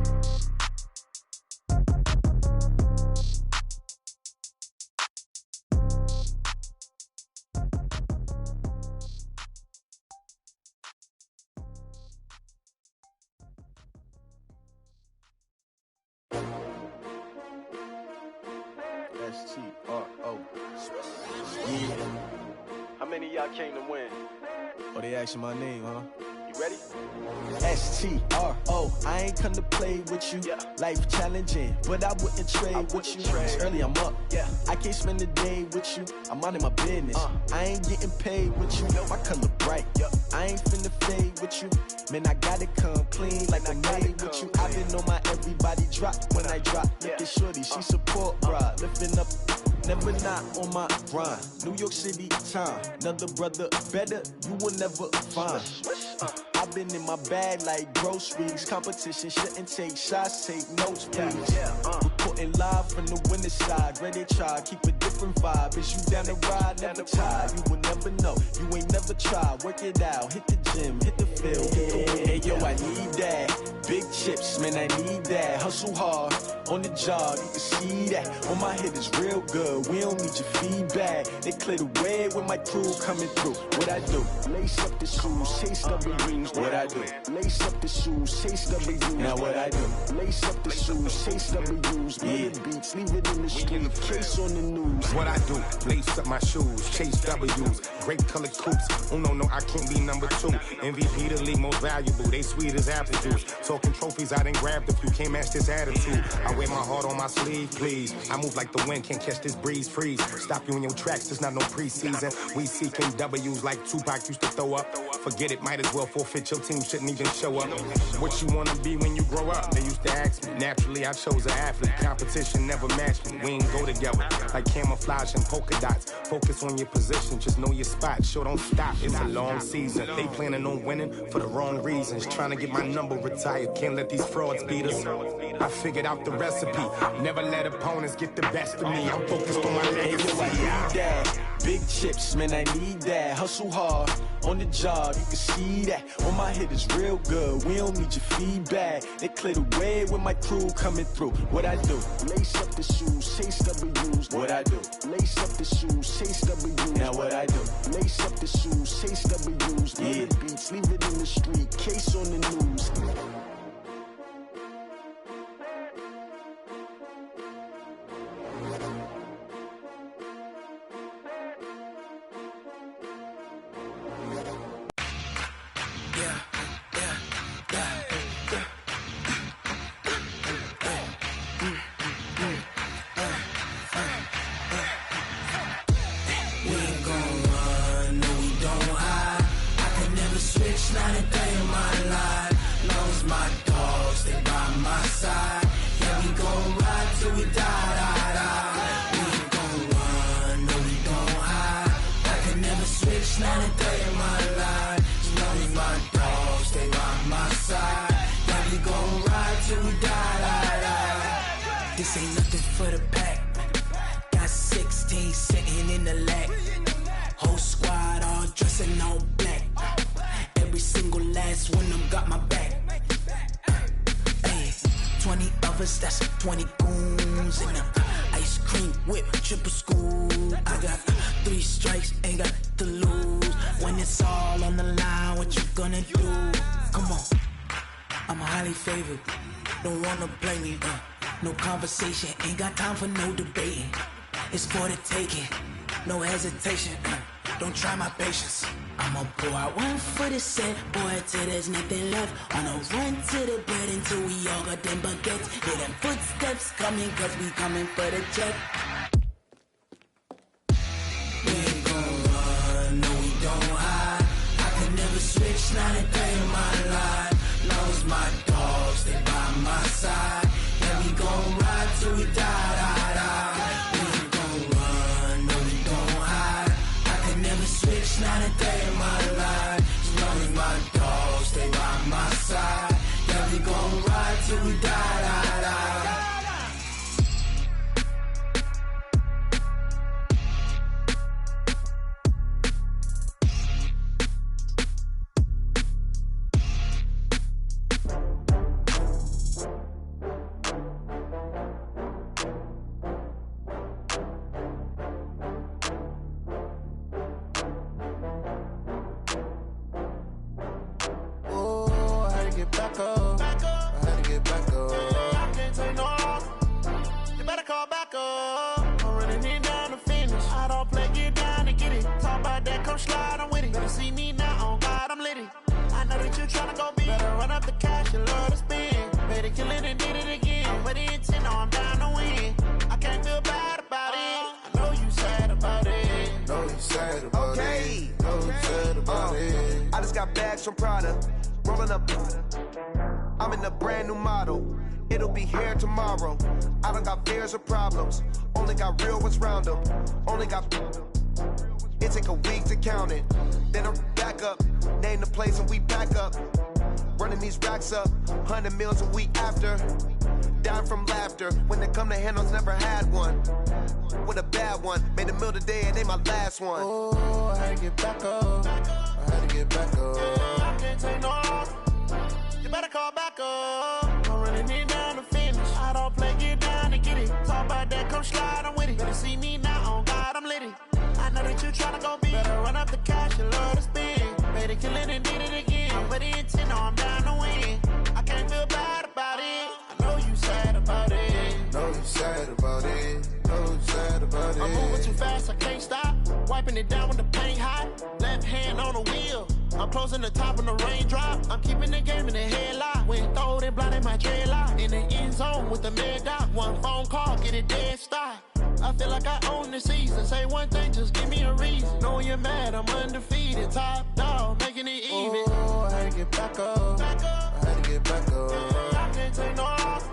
S-T-R-O. Yeah. How many of y'all came to win? Oh, they asking my name, huh? You ready? S-T-R-O. I ain't come to play with you. Life challenging, but I wouldn't trade with you. It's early, I'm up. I can't spend the day with you. I'm out of my business. I ain't getting paid with you. My color bright. I ain't finna fade with you. Man, I gotta come clean like I'm made with you. I've been on my everybody drop when I drop. Look at shorty, she support, bruh. Lifting up, never not on my grind. New York City time, another brother better, you will never find. I've been in my bag like groceries. Competition shouldn't take shots, take notes, please. Reporting live from the winter side. Ready to try, keep a different vibe. Is you down the ride, never tired. You will never know, you ain't never tried. Work it out, hit the gym, hit the field. Hey yo, I need that. Big chips, man, I need that. Hustle hard, on the job, you can see that. On my head is real good, we don't need your feedback. They clear the way with my crew coming through. What I do? Lace up the shoes, chase W's. What I do? Lace up the shoes, chase W's. Now what I do? Lace up the shoes, chase W's. Yeah, beats, leave it in the street, case on the news. What I do? Lace up my shoes, chase W's. Great colored coops. Oh no, I can't be number 2. MVP the league most valuable. They sweet as apple juice. Talking trophies, I done grabbed a few. Can't match this attitude. I wear my heart on my sleeve, please. I move like the wind, can't catch this breeze. Freeze. Stop you in your tracks. There's not no preseason. We seeking W's like Tupac used to throw up. Forget it, might as well forfeit. Your team shouldn't even show up. What you wanna be when you grow up? They used to ask me. Naturally, I chose an athlete. Competition never matched me. We ain't go together like camouflage and polka dots. Focus on your position, just know your spot. Sure, don't stop. It's a long season. They planning on winning for the wrong reasons. Trying to get my number retired. Can't let these frauds beat us. I figured out the recipe. Never let opponents get the best of me. I'm focused on my legacy. I need that. Big chips, man, I need that. Hustle hard, on the job, you can see that. On my head is real good, we don't need your feedback. They clear the way with my crew coming through. What I do? Lace up the shoes, chase W's. What I do? Lace up the shoes, chase W's. Now what I do? Lace up the shoes, chase W's. Yeah, beats, leave it in the street, case on the news. Not a day in my life. Long as my dogs, they by my side. Yeah, we gon' ride till we die. We ain't gon' run, no, we don't hide. I can never switch, not a day in my life. Long as my dogs, they by my side. Yeah, we gon' ride till we die. This ain't nothing for the pack. Got 16 sitting in the lag. Whole squad all dressing all black. just one of them got my back. Hey, 20 of us, that's 20 goons in them. Ice cream whip, triple school. I got 3 strikes, ain't got to lose. When it's all on the line, what you gonna do? Come on, I'm highly favored. Don't wanna blame me, no conversation, ain't got time for no debating. It's for the taking, no hesitation, don't try my patience. I'ma pour out one for the set, boy, till there's nothing left. On a run to the bread until we all got them baguettes. Hear them footsteps coming, cause we coming for the check. We ain't gon' run, no we don't hide. I can never switch, not a day in my life. Long as my dogs, they by my side. Yeah, we gon' ride till we die, die, die. We ain't gon' run, no we don't hide. I can never switch, not a day in my life. As long as my dogs, stay by my side. Yeah, we gon' ride till we die, die, die. From Prada, rolling up. I'm in a brand new model. It'll be here tomorrow. I don't got fears or problems. Only got real ones round them. Only got. It take a week to count it. Then I'm back up. Name the place and we back up. Running these racks up. 100 meals a week after. Dying from laughter. When they come to handles, never had one. With a bad one. Made a meal today and they my last one. Oh, I had to get back up. I had to get back up. I can't take no loss. You better call back up. I'm running it down to finish. I don't play, get down to get it. Talk about that, come slide, I'm with it. Better see me now, on God, I'm litty. I know that you tryna go big. Better run up the cash, you love to spend. Made it, kill it, and did it again. But the intent, no, I'm down to win. I can't feel bad about it. I know you sad about it. Know you sad about it. Know you sad about it. I'm moving too fast, I can't stop. Wiping it down with the paint hot. Left hand on the wheel. I'm closing the top when the raindrop. I'm keeping the game in the headlock. When throwed and blinded my dreadlock. In the end zone with the mad dot. One phone call, get it dead stop. I feel like I own the season. Say one thing, just give me a reason. Knowing you're mad, I'm undefeated. Top dog, making it even. Oh, I had to get back up. I had to get back up. I can't take no loss.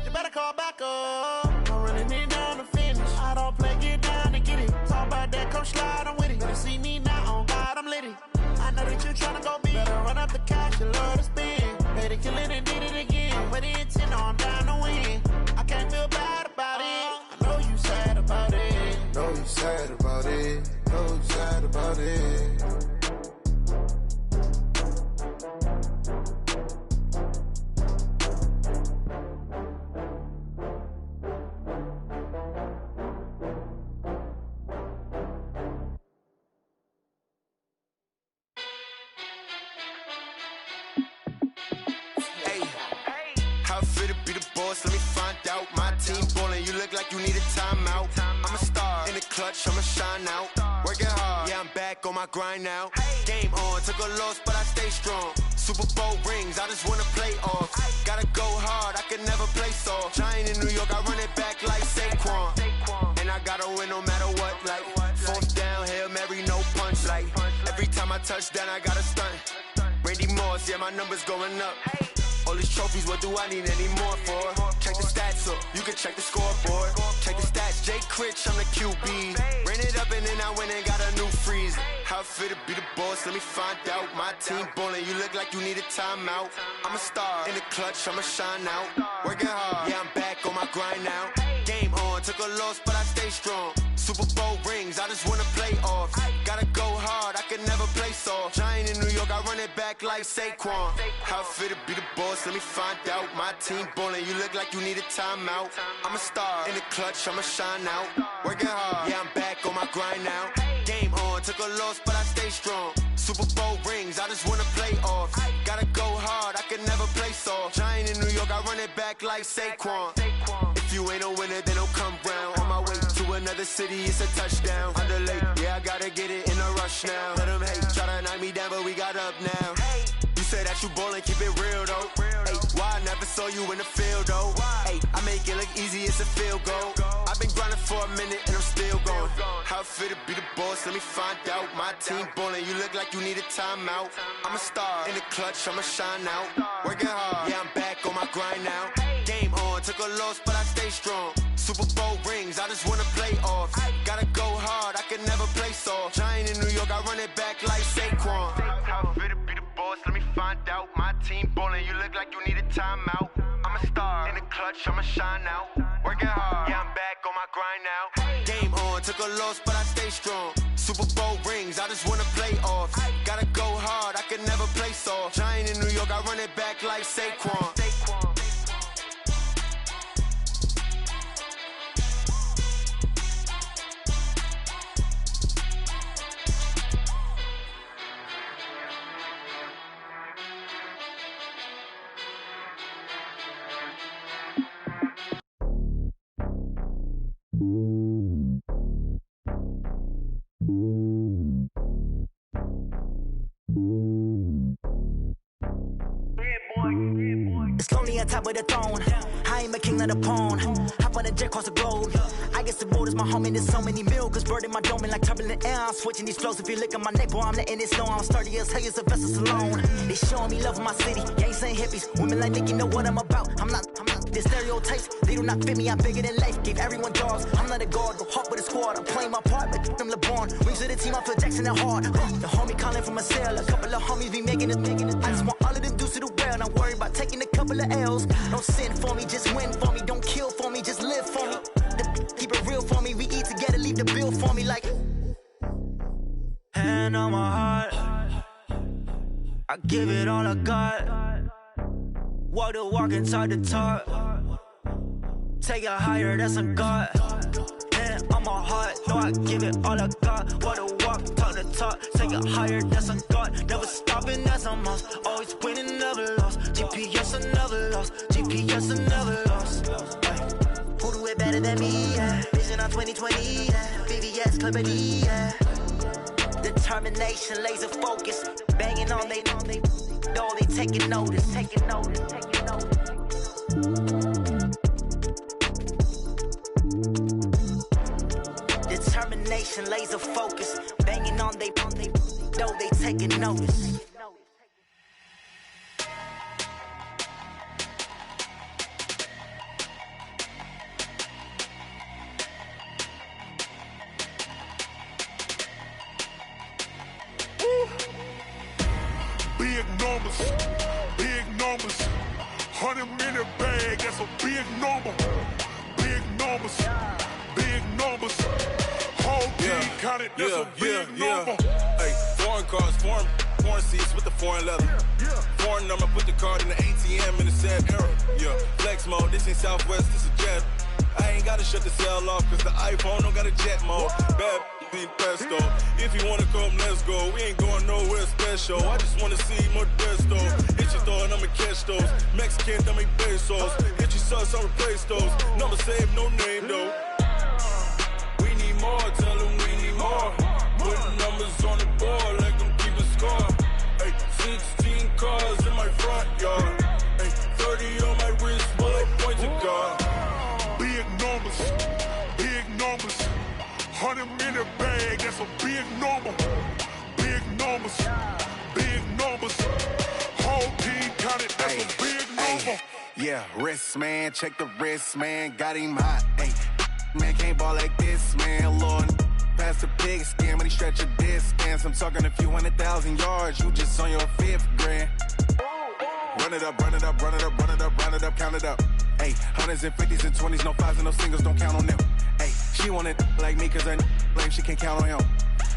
You better call back up. I'm running it down to finish. I don't play, get down to get it. Talk about that, come slide, I'm with it. Better see me now, on God, I'm litty. I know that you tryna go big. Better run up the cash, you love to spend. Made it, kill it, and did it again. But the intent, no, I'm down to win. I can't feel bad about it. I know you sad about it. Know you sad about it. Know you sad about it. Let me find out. My team ballin', you look like you need a timeout. I'm a star in the clutch, I'ma shine out. Working hard, yeah, I'm back on my grind now. Game on, took a loss, but I stay strong. Super Bowl rings, I just wanna play off. Gotta go hard, I can never play soft. Giant in New York, I run it back like Saquon. And I gotta win no matter what, like fourth down, Hail Mary, no punch. Like every time I touch down, I gotta stunt. Randy Moss, yeah, my numbers going up. All these trophies, what do I need any more for? Check the stats up, you can check the scoreboard. Check the stats, Jake Critch, I'm the QB. Ran it up and then I went and got a new freeze. How it feel to be the boss, let me find out. My team ballin', you look like you need a timeout. I'm a star in the clutch, I'ma shine out. Working hard, yeah, I'm back on my grind now. Game on, took a loss, but I stay strong. Super Bowl rings, I just wanna play off. Gotta go hard, I can never play place off. Giant in New York, I run it back like Saquon. How fit to be the boss, let me find out. My team ballin', you look like you need a timeout. I'm a star, in the clutch, I'ma shine out. Working hard, yeah, I'm back on my grind now. Game on, took a loss, but I stay strong. Super Bowl rings, I just wanna play off. Gotta go hard, I can never play soft. Giant in New York, I run it back like Saquon. If you ain't a winner, then don't come round. On my way to another city, it's a touchdown. Underlay, yeah, I gotta get it in a rush now. Let them hate, try to knock me down, but we got up now. You say that you ballin', keep it real though. Hey, why I never saw you in the field though? Hey, I make it look easy, it's a field goal. I've been grinding for a minute and I'm still going. How fit to be the boss, let me find out. My team ballin', you look like you need a timeout. I'm a star, in the clutch, I'ma shine out. Working hard, yeah, I'm back on my grind now. Game on, took a loss, but I stay strong. Super Bowl rings, I just wanna play off. Gotta go hard, I can never play soft. Giant in New York, I run it back like Saquon. How fit to be the boss, let me find out. My team ballin', you look like you need a timeout. I'm a star, in the clutch, I'ma shine out. Working hard, yeah, I'm back on my grind now. Game on, took a loss, but I stay strong. Super Bowl rings, I just wanna play off. Gotta go hard, I can never play soft. Giant in New York, I run it back like Saquon. It's lonely on top of the throne. I am a king of the pawn. Hop on a jet across the globe. I guess the road is my home and there's so many milkers burning my dome like turbulent air. I'm switching these flows. If you look at my neck, boy, I'm letting it slow. I'm sturdy as hell, as a vessel alone. They showing me love in my city. Gangs ain't hippies. Women like Nick, you know what I'm about. I'm not the stereotypes. They do not fit me. I'm bigger than life. Gave everyone dogs. I'm not a guard, but hawk with a squad. I'm playing my part, but I'm LeBron. Wings of the team, I feel Jackson and hard. The homie calling from a cell. A couple of homies be making it. I just want all of them dudes to the well. Not worried about taking a couple of L's. Don't sin for me, just win for me. Don't kill for me, just live for me. Keep it real for me. We eat together, leave the bill for me like. Hand on my heart, I give it all I got. Walk the walk and talk the talk. Take it higher, that's a God. Hand on my heart, no, I give it all I got. Walk the walk, talk the talk. Take it higher, that's a God. Never stopping, that's a must. Always winning, never lost. GPS, I never lost. GPS, I never lost. Who do it better than me? Yeah. Vision on 2020. Yeah. VVS, Clippity. Yeah. Determination, laser focus. Banging on they door, they taking notice. Taking notice. Taking notice. Determination, laser focus. Banging on they door, they taking notice. Big numbers, 100 minute bag, that's a big number. Big numbers, whole team counted, that's a big number. Hey, foreign cars, foreign seats with the foreign leather. Foreign number, put the card in the ATM in the sad era. Yeah, flex mode, this ain't Southwest, this a jet. I ain't gotta shut the cell off, cause the iPhone don't got a jet mode. Bad being pesto. If you wanna come, let's go. We ain't going nowhere special. I just wanna see Modesto. Hit your thought, I'ma catch those. Mexican, I make pesos. Hit your sus, I'll replace those. Number saved, no name though. We need more, tell them we need more. Putting numbers on the board like I'm keeping score. Hey, 16 cars in my front yard. Hey, 30 on my wrist, while I point to God. Big numbers, 100 minute bag, that's a big number. Big numbers, whole team counted, that's a big number. Yeah, wrist man, check the wrist man, got him hot. Ay, man can't ball like this, man. Lord, past the pig skin when he stretch a distance. I'm talking a few 100,000 yards, you just on your 5th grand. Run it up, count it up. Ay, hundreds and 50s and 20s, no 5s and no singles, don't count on them. Ay, she want it like me cause her lame, she can't count on him.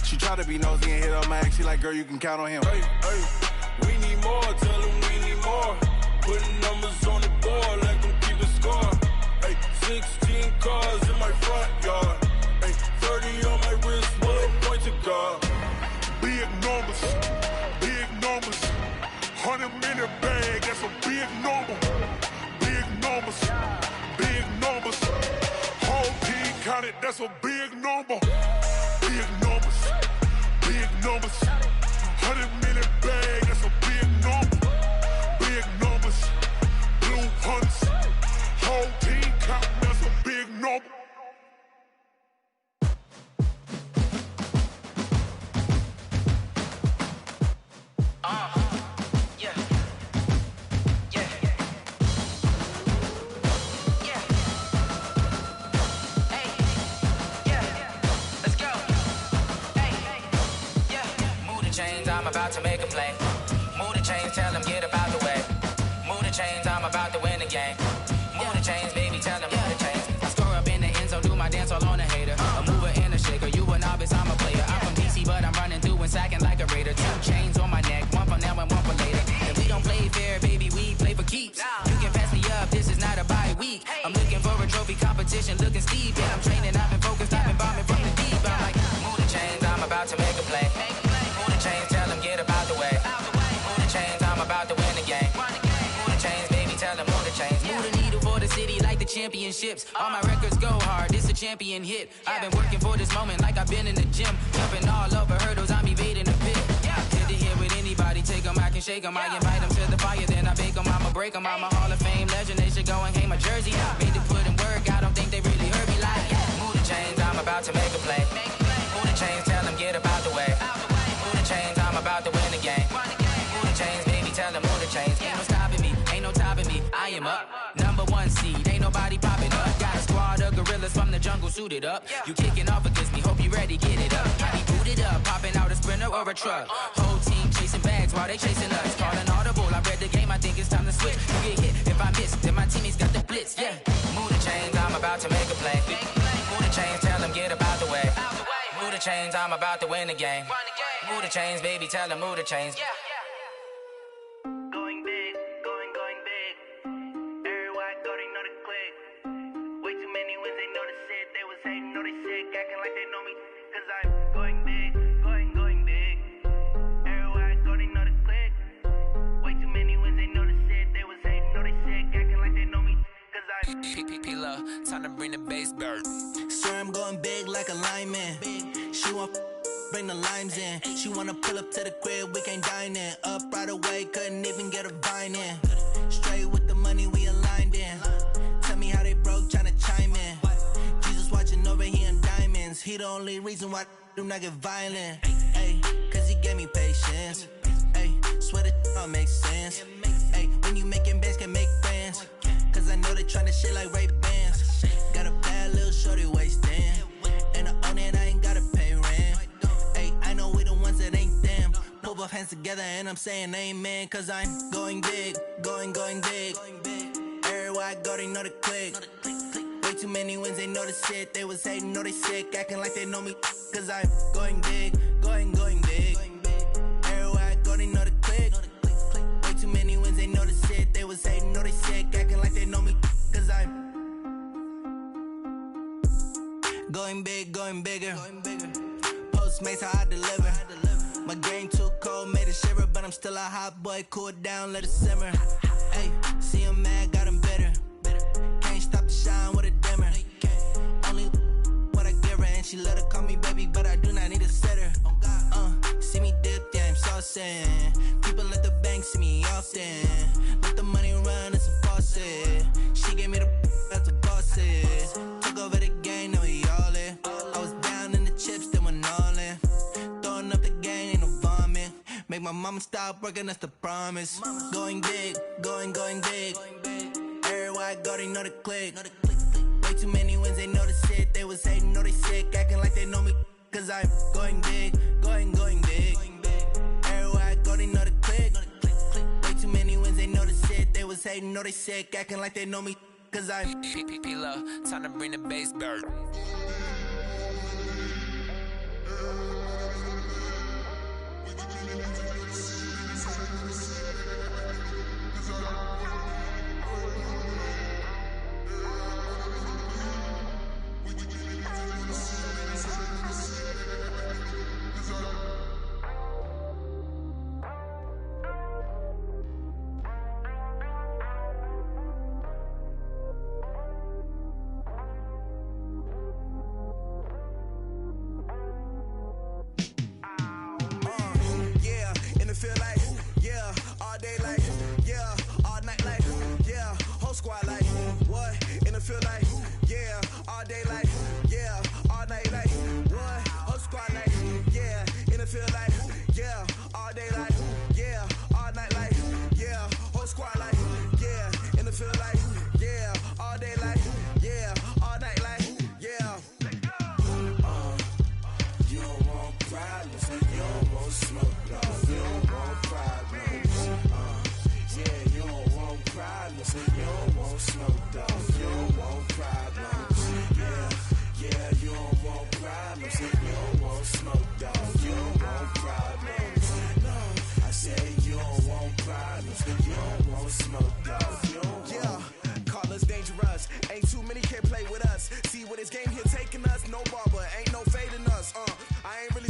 She try to be nosy and hit up my ex. She like, girl, you can count on him. Hey, hey, we need more, tell them we need more. Putting numbers on the board, let them keep a score. Hey, 16 cars in my front yard. Hey, 30 on my wrist, bullet point to God. Big numbers, 100 minute bag, that's a big number. Big numbers, whole team counted, that's a big number. Big numbers, 100 minute bag, that's a big number. Big numbers, blue hunts, whole team counting, that's a big number. I'm about to make a play. Move the chains, tell them get about the way. Move the chains, I'm about to win the game. Move the chains, baby, tell them move the chains. I score up in the end zone, do my dance all on a hater. A mover and a shaker, you a novice, I'm a player. I'm from DC, but I'm running through and sacking like a raider. 2 chains on my neck, one for now and one for later. If we don't play fair, baby, we play for keeps. You can pass me up, this is not a bye week. I'm looking for a trophy competition, looking steep. Yeah, I'm training, I've been focused, I've been bombing from the deep. I'm like, move the chains, I'm about to make a play. Move the chains, tell them get about the way. Move the chains, I'm about to win the game. Move the chains, baby, tell them move the chains. Move the needle for the city like the championships. All my records go hard, this a champion hit. I've been working for this moment like I've been in the gym. Jumping all over hurdles, I'm evading the pit. Hit to hit with anybody, take them, I can shake them. I invite them to the fire, then I bake them, I'ma break them. I'm a Hall of Fame legend, they should go and hang my jersey. Made to put in work, I don't think they really heard me like. Move the chains, I'm about to make a play. Move the chains, tell them get about the way. Move the chains, I'm about to win the game. Move the chains, baby, tell them move the chains. Ain't no stopping me, ain't no topping me. I am up, #1 seed, ain't nobody popping up. Got a squad of gorillas from the jungle suited up. You kicking off against me, hope you ready, get it up. I be booted up, popping out a sprinter or a truck. Whole team chasing bags while they chasing us. Calling audible, I read the game, I think it's time to switch. You get hit, if I miss, then my teammates got the blitz, yeah. Move the chains, I'm about to make a play. Move the chains, tell them get about the way. Move the chains, I'm about to win the game. Move the chains, baby, tell them move the chains. Going big, going big. Everywhere I go, they know the click. Way too many wins, they know the shit. They was hating, know they sick, acting like they know me. Cause I'm going big, going big. Everywhere I go, they know the click. Way too many wins, they know the shit. They was hating, know they sick, acting like they know me. Cause I'm P-P-P-Love, time to bring the bass bird. Swear I'm going big like a lineman. She want bring the limes in. She wanna pull up to the crib, we can't dine in. Up right away, couldn't even get a vine in. Straight with the money we aligned in. Tell me how they broke, tryna chime in. Jesus watching over here in diamonds. He the only reason why I do not get violent. Ay, cause he gave me patience. Ay, swear that all makes sense. Ay, when you making bands, can make friends. Cause I know they tryna shit like Ray-Bans. Got a bad little shorty wasting. And I own it, I ain't gotta pay rent. Ay, I know we the ones that ain't them. Put both hands together and I'm saying amen. Cause I'm going big, going big. Everywhere I go, they know the click. Way too many wins, they know the shit. They was hating, know they sick, acting like they know me. Cause I'm going big, going big. Everywhere I go, they know the click. Way too many wins, they know the shit. They was hating, know they sick, acting like they know me. Cause I'm going big, going bigger. Postmates how I deliver. My game too cold, made it shiver, but I'm still a hot boy. Cool it down, let it simmer. Hey, see him mad, got him bitter. Can't stop the shine with a dimmer. Only what I give her, and she let her call me baby, but I do not need a sitter. See me dip, yeah, I'm saucing. People at the bank see me often. Let the money run, it's a faucet. She gave me the that's a bosses. Took over the game, now we all in. I was down in the chips, then went all in. Throwing up the game, ain't no vomit. Make my mama stop working, that's the promise. Going big, going big. Everywhere I go, they know the click. Way too many wins, they know the shit. They was hating, know they sick, acting like they know me. Cause I'm going big, going big. Everywhere I go, they know the click. Way too many wins, they know the shit. They was hating, know they sick, acting like they know me. Cause I'm P-P-P-Love, time to bring the bass bird.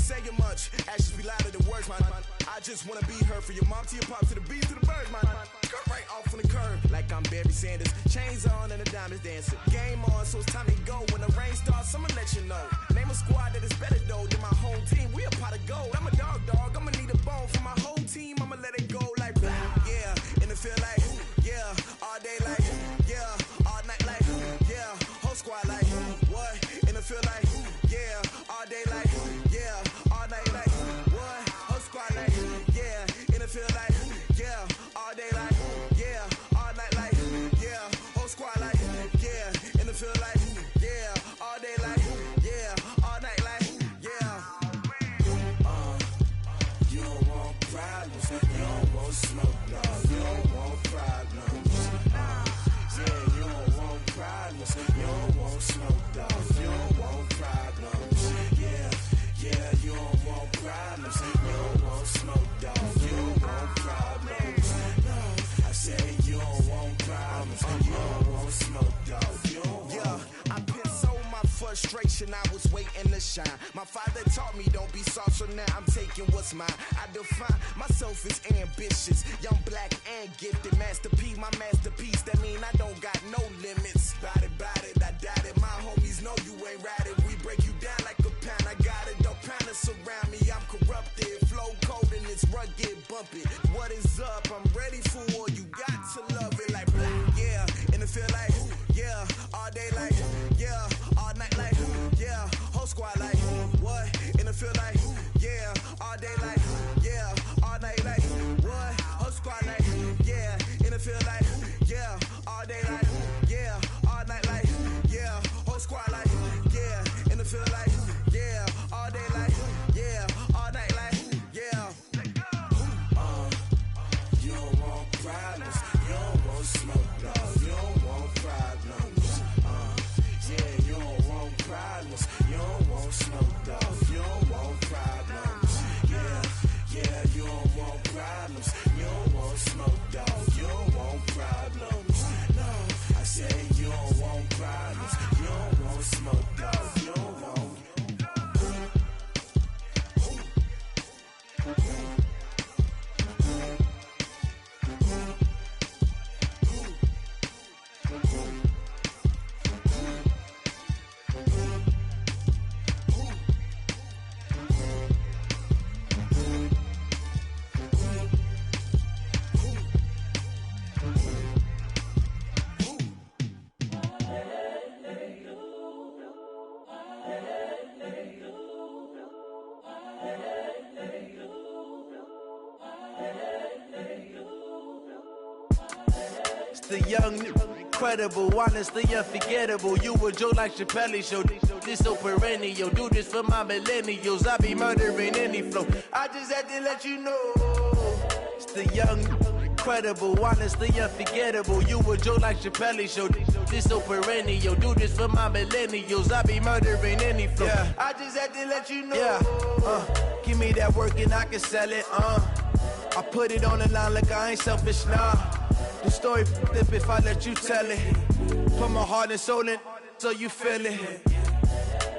saying much. Actions be louder than words, man. I just wanna be heard from your mom to your pop to the beat to the birds, man. Cut right off on the curb, like I'm Barry Sanders. Chains on and the diamonds dancing. Game on, so it's time to go. When the rain starts, I'ma let you know. Name a squad that is better though than my home team. We a pot of gold. I'm a dog. I'ma need a bone for my whole team. I'ma let it go like yeah. And it feel like yeah. All day like yeah. All night like yeah. Whole squad like what? And it feel like yeah. All day like yeah. All night like what? Whole squad like yeah. And it feel like yeah. All day like yeah. All night like yeah. Whole squad like yeah. And it feel like yeah. All day like yeah. All night like yeah. You don't want problems. You don't want smoke. No, you don't want problems. Yeah, you don't want problems. You don't want smoke, dog. You don't want problems. Yeah, you don't want problems. You don't want smoke, dog. You don't want problems. No, I say you don't want problems. You don't want smoke, dog. You don't want. Yeah, I've been so my frustration. I was waiting to shine. My father taught me don't be soft, so now I'm taking what's mine. I define myself as ambitious, young, black, and gifted. Master P, my masterpiece. That mean I don't got no limits. Bout it, I doubt it. My homies know you ain't ratted. We break you down like a pound. I got it, don't panic surround me. I'm corrupted, flow cold and it's rugged, bumpy. What is up? I'm ready for war. You got to love it like black, yeah. And it feel like yeah. All day like yeah. All night like yeah. Whole squad like what? And it feel like yeah. All day like yeah. All night like what? Whole squad like yeah. And it feel like yeah. All day like yeah. All night like yeah. Whole squad like yeah. And it feel like yeah. All day like yeah. All night like yeah. You don't want problems. You don't want smoke, no. You don't want problems. Yeah, you don't want problems. You don't want smoke, dog. You don't want problems. Yeah, you don't want problems. You don't want smoke, dog. You don't want problems. No, I say you don't want problems. You don't want smoke, dog. You don't want. The young, incredible, honestly unforgettable. You a joke like Chappelle show. This so perennial. Do this for my millennials. I be murdering any flow. I just had to let you know. It's the young, incredible, honestly unforgettable. You a joke like Chappelle show. This so perennial. Do this for my millennials. I be murdering any flow. Yeah. I just had to let you know. Yeah. Give me that work and I can sell it. I put it on the line like I ain't selfish, nah. The story flip if I let you tell it. Put my heart and soul in so you feel it.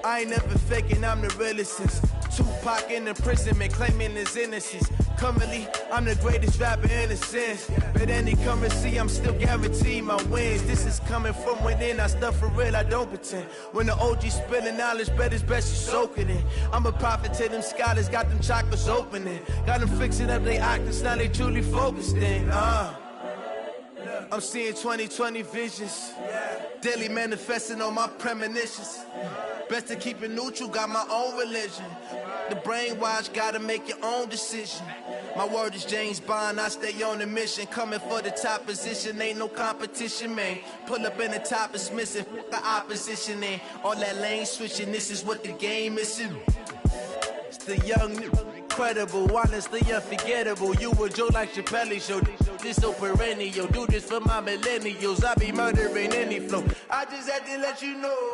I ain't never faking, I'm the realest since Tupac in imprisonment, claiming his innocence. Currently, I'm the greatest rapper in a sense. But any currency, I'm still guaranteed my wins. This is coming from within, I stuff for real, I don't pretend. When the OG spilling knowledge, bet it's best you soak it in. I'm a prophet to them scholars, got them chakras opening. Got them fixing up their octaves, now they truly focused in. I'm seeing 2020 visions, daily manifesting on my premonitions. Best to keep it neutral, got my own religion. The brainwash, gotta make your own decision. My word is James Bond, I stay on the mission. Coming for the top position, ain't no competition, man. Pull up in the top, it's missing, the opposition in. All that lane switching, this is what the game is. It's the young, incredible, honestly unforgettable. You a joke like Chappelle show. This so perennial. Do this for my millennials. I be murdering any flow. I just had to let you know.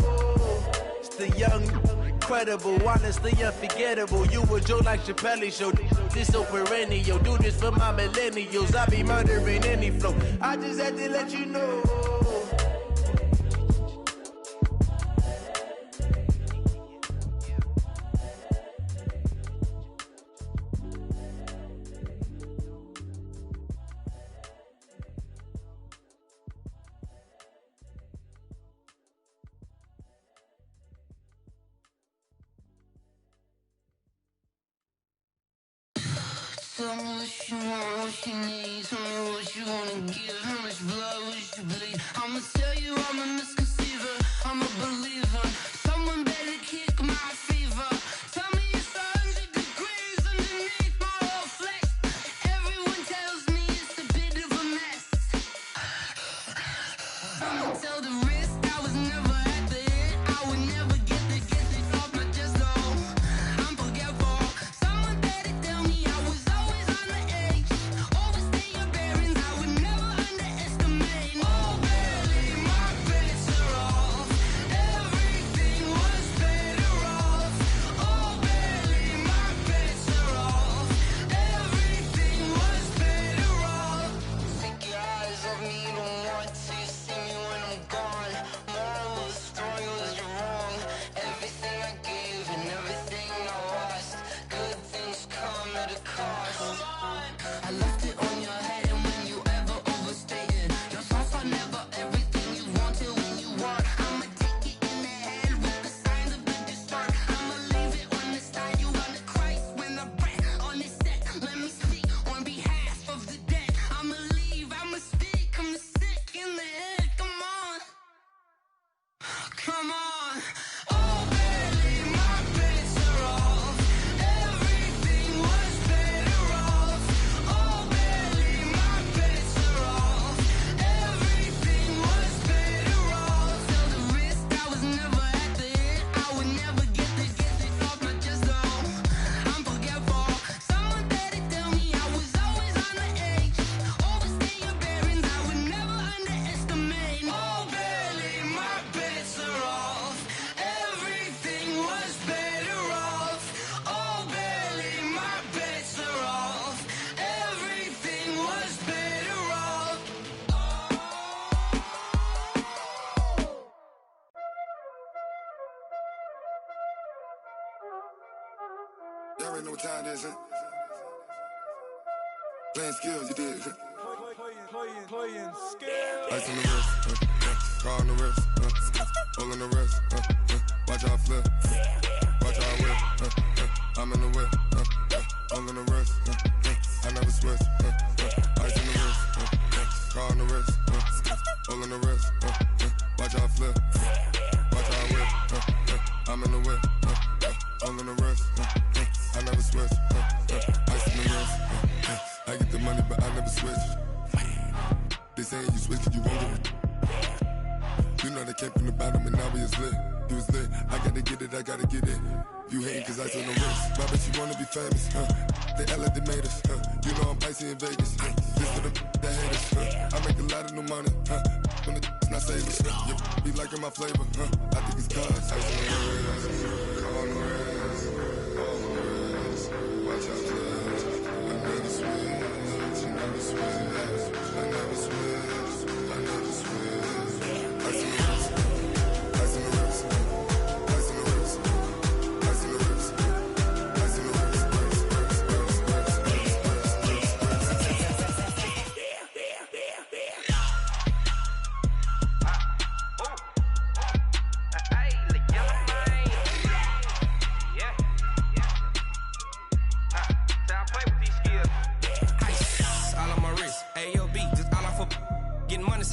It's the young, incredible, honestly unforgettable. You a joke like Chappelle show. This so perennial. Do this for my millennials. I be murdering any flow. I just had to let you know. Tell me what you want, what you need. Tell me what you wanna give. How much blood would you bleed? I'ma tell you I'm a misconceiver. I'm a believer. Someone better kick my fever. Tell me it's 100 degrees underneath my whole flesh. Everyone tells me it's a bit of a mess. I'ma tell the risk I was never at the end. I would never get this off my chest though. I'm forgetful. Someone better tell me I was always on the edge. Overstay your bearings, I would never underestimate. Oh, barely my bets are off. Everything was better off. Oh, barely my bets are off. Everything was better off. Take your eyes off me, don't want to see me when I'm gone. Moral of the story was you're wrong. Everything I gave and everything I lost. Good things come at a cost. I left it on your head, and when you ever overstay it, your thoughts are never everything you wanted when you want. I'ma take it in the head with the signs of the distort. I'ma leave it on the side. You on the Christ when I breath on this set. Let me speak on behalf of the dead. I'ma leave, I'ma speak. I'm sick in the head. Come on, come on. Oh, barely my bets are off. Everything was better off. Oh, barely my bets are off. Everything was better off. Tell the risk I was never at the end. I would never get this off my chest though. I'm forgetful. Someone better tell me I was always on the edge. Overstay your bearings, I would never underestimate. Oh, barely my bets are off. Everything was better off. Oh, barely my bets are off. Everything was better off. Y'all already know what time it is, huh? Playing skills, you did. Playing skills. Ice on the wrist, car on the wrist, hole in the wrist, watch out flip, watch out whip, I'm in the whip, hole in the wrist, I never switch, ice on the wrist, car on the wrist, hole in the wrist, watch out flip, watch out whip, I'm in the whip, hole in the wrist, I never switch, ice on the wrist, I get the money but I never switch. They saying you switch, you won't get it. You know they came from the bottom and now we is lit. You was lit, I gotta get it, I gotta get it. You hating cause I on the wrist. Why bet you wanna be famous, They Ella they made us, You know I'm icy in Vegas, This for the that hate us, I make a lot of new money, When the not savers, You be liking my flavor, I think it's cause ice on the wrist, on the wrist, on the wrist. Watch out, cuz I never switch, you never switch. I never switch, I never switch. Ice in the wrist, ice in the wrist, ice in the wrist, ice in the wrist, ice in the wrist,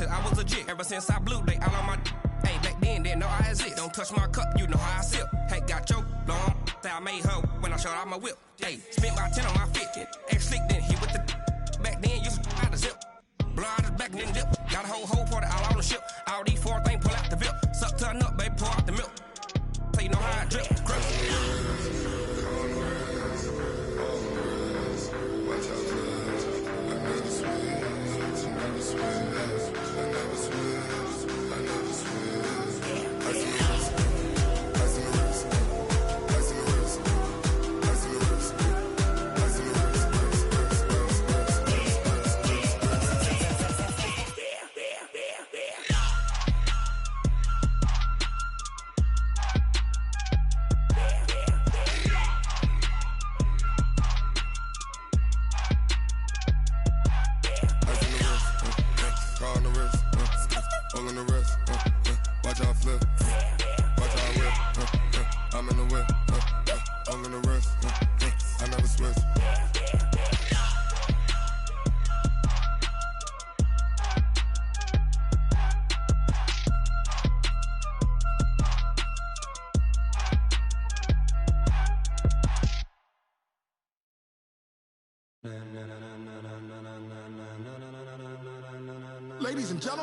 I was legit ever since I blew they all on my. Hey, back then didn't know I exist. Don't touch my cup, you know how I sip. Hey, got your long. I made her when I showed out my whip. Hey, spent about 10 on my fit. Ex slick then he with the. Back then you out the zip. Blow out his back then dip. Got a whole party all on the ship. All these four things pull out the VIP. Suck to a nut, baby, pour out the milk. So you know how I drip. Watch out, cuz I never switch, you never switch. I never switch, I never switch. Ice in the wrist, ice in the wrist, ice in the wrist, ice in the wrist, ice in the wrist, Ladies and gentlemen.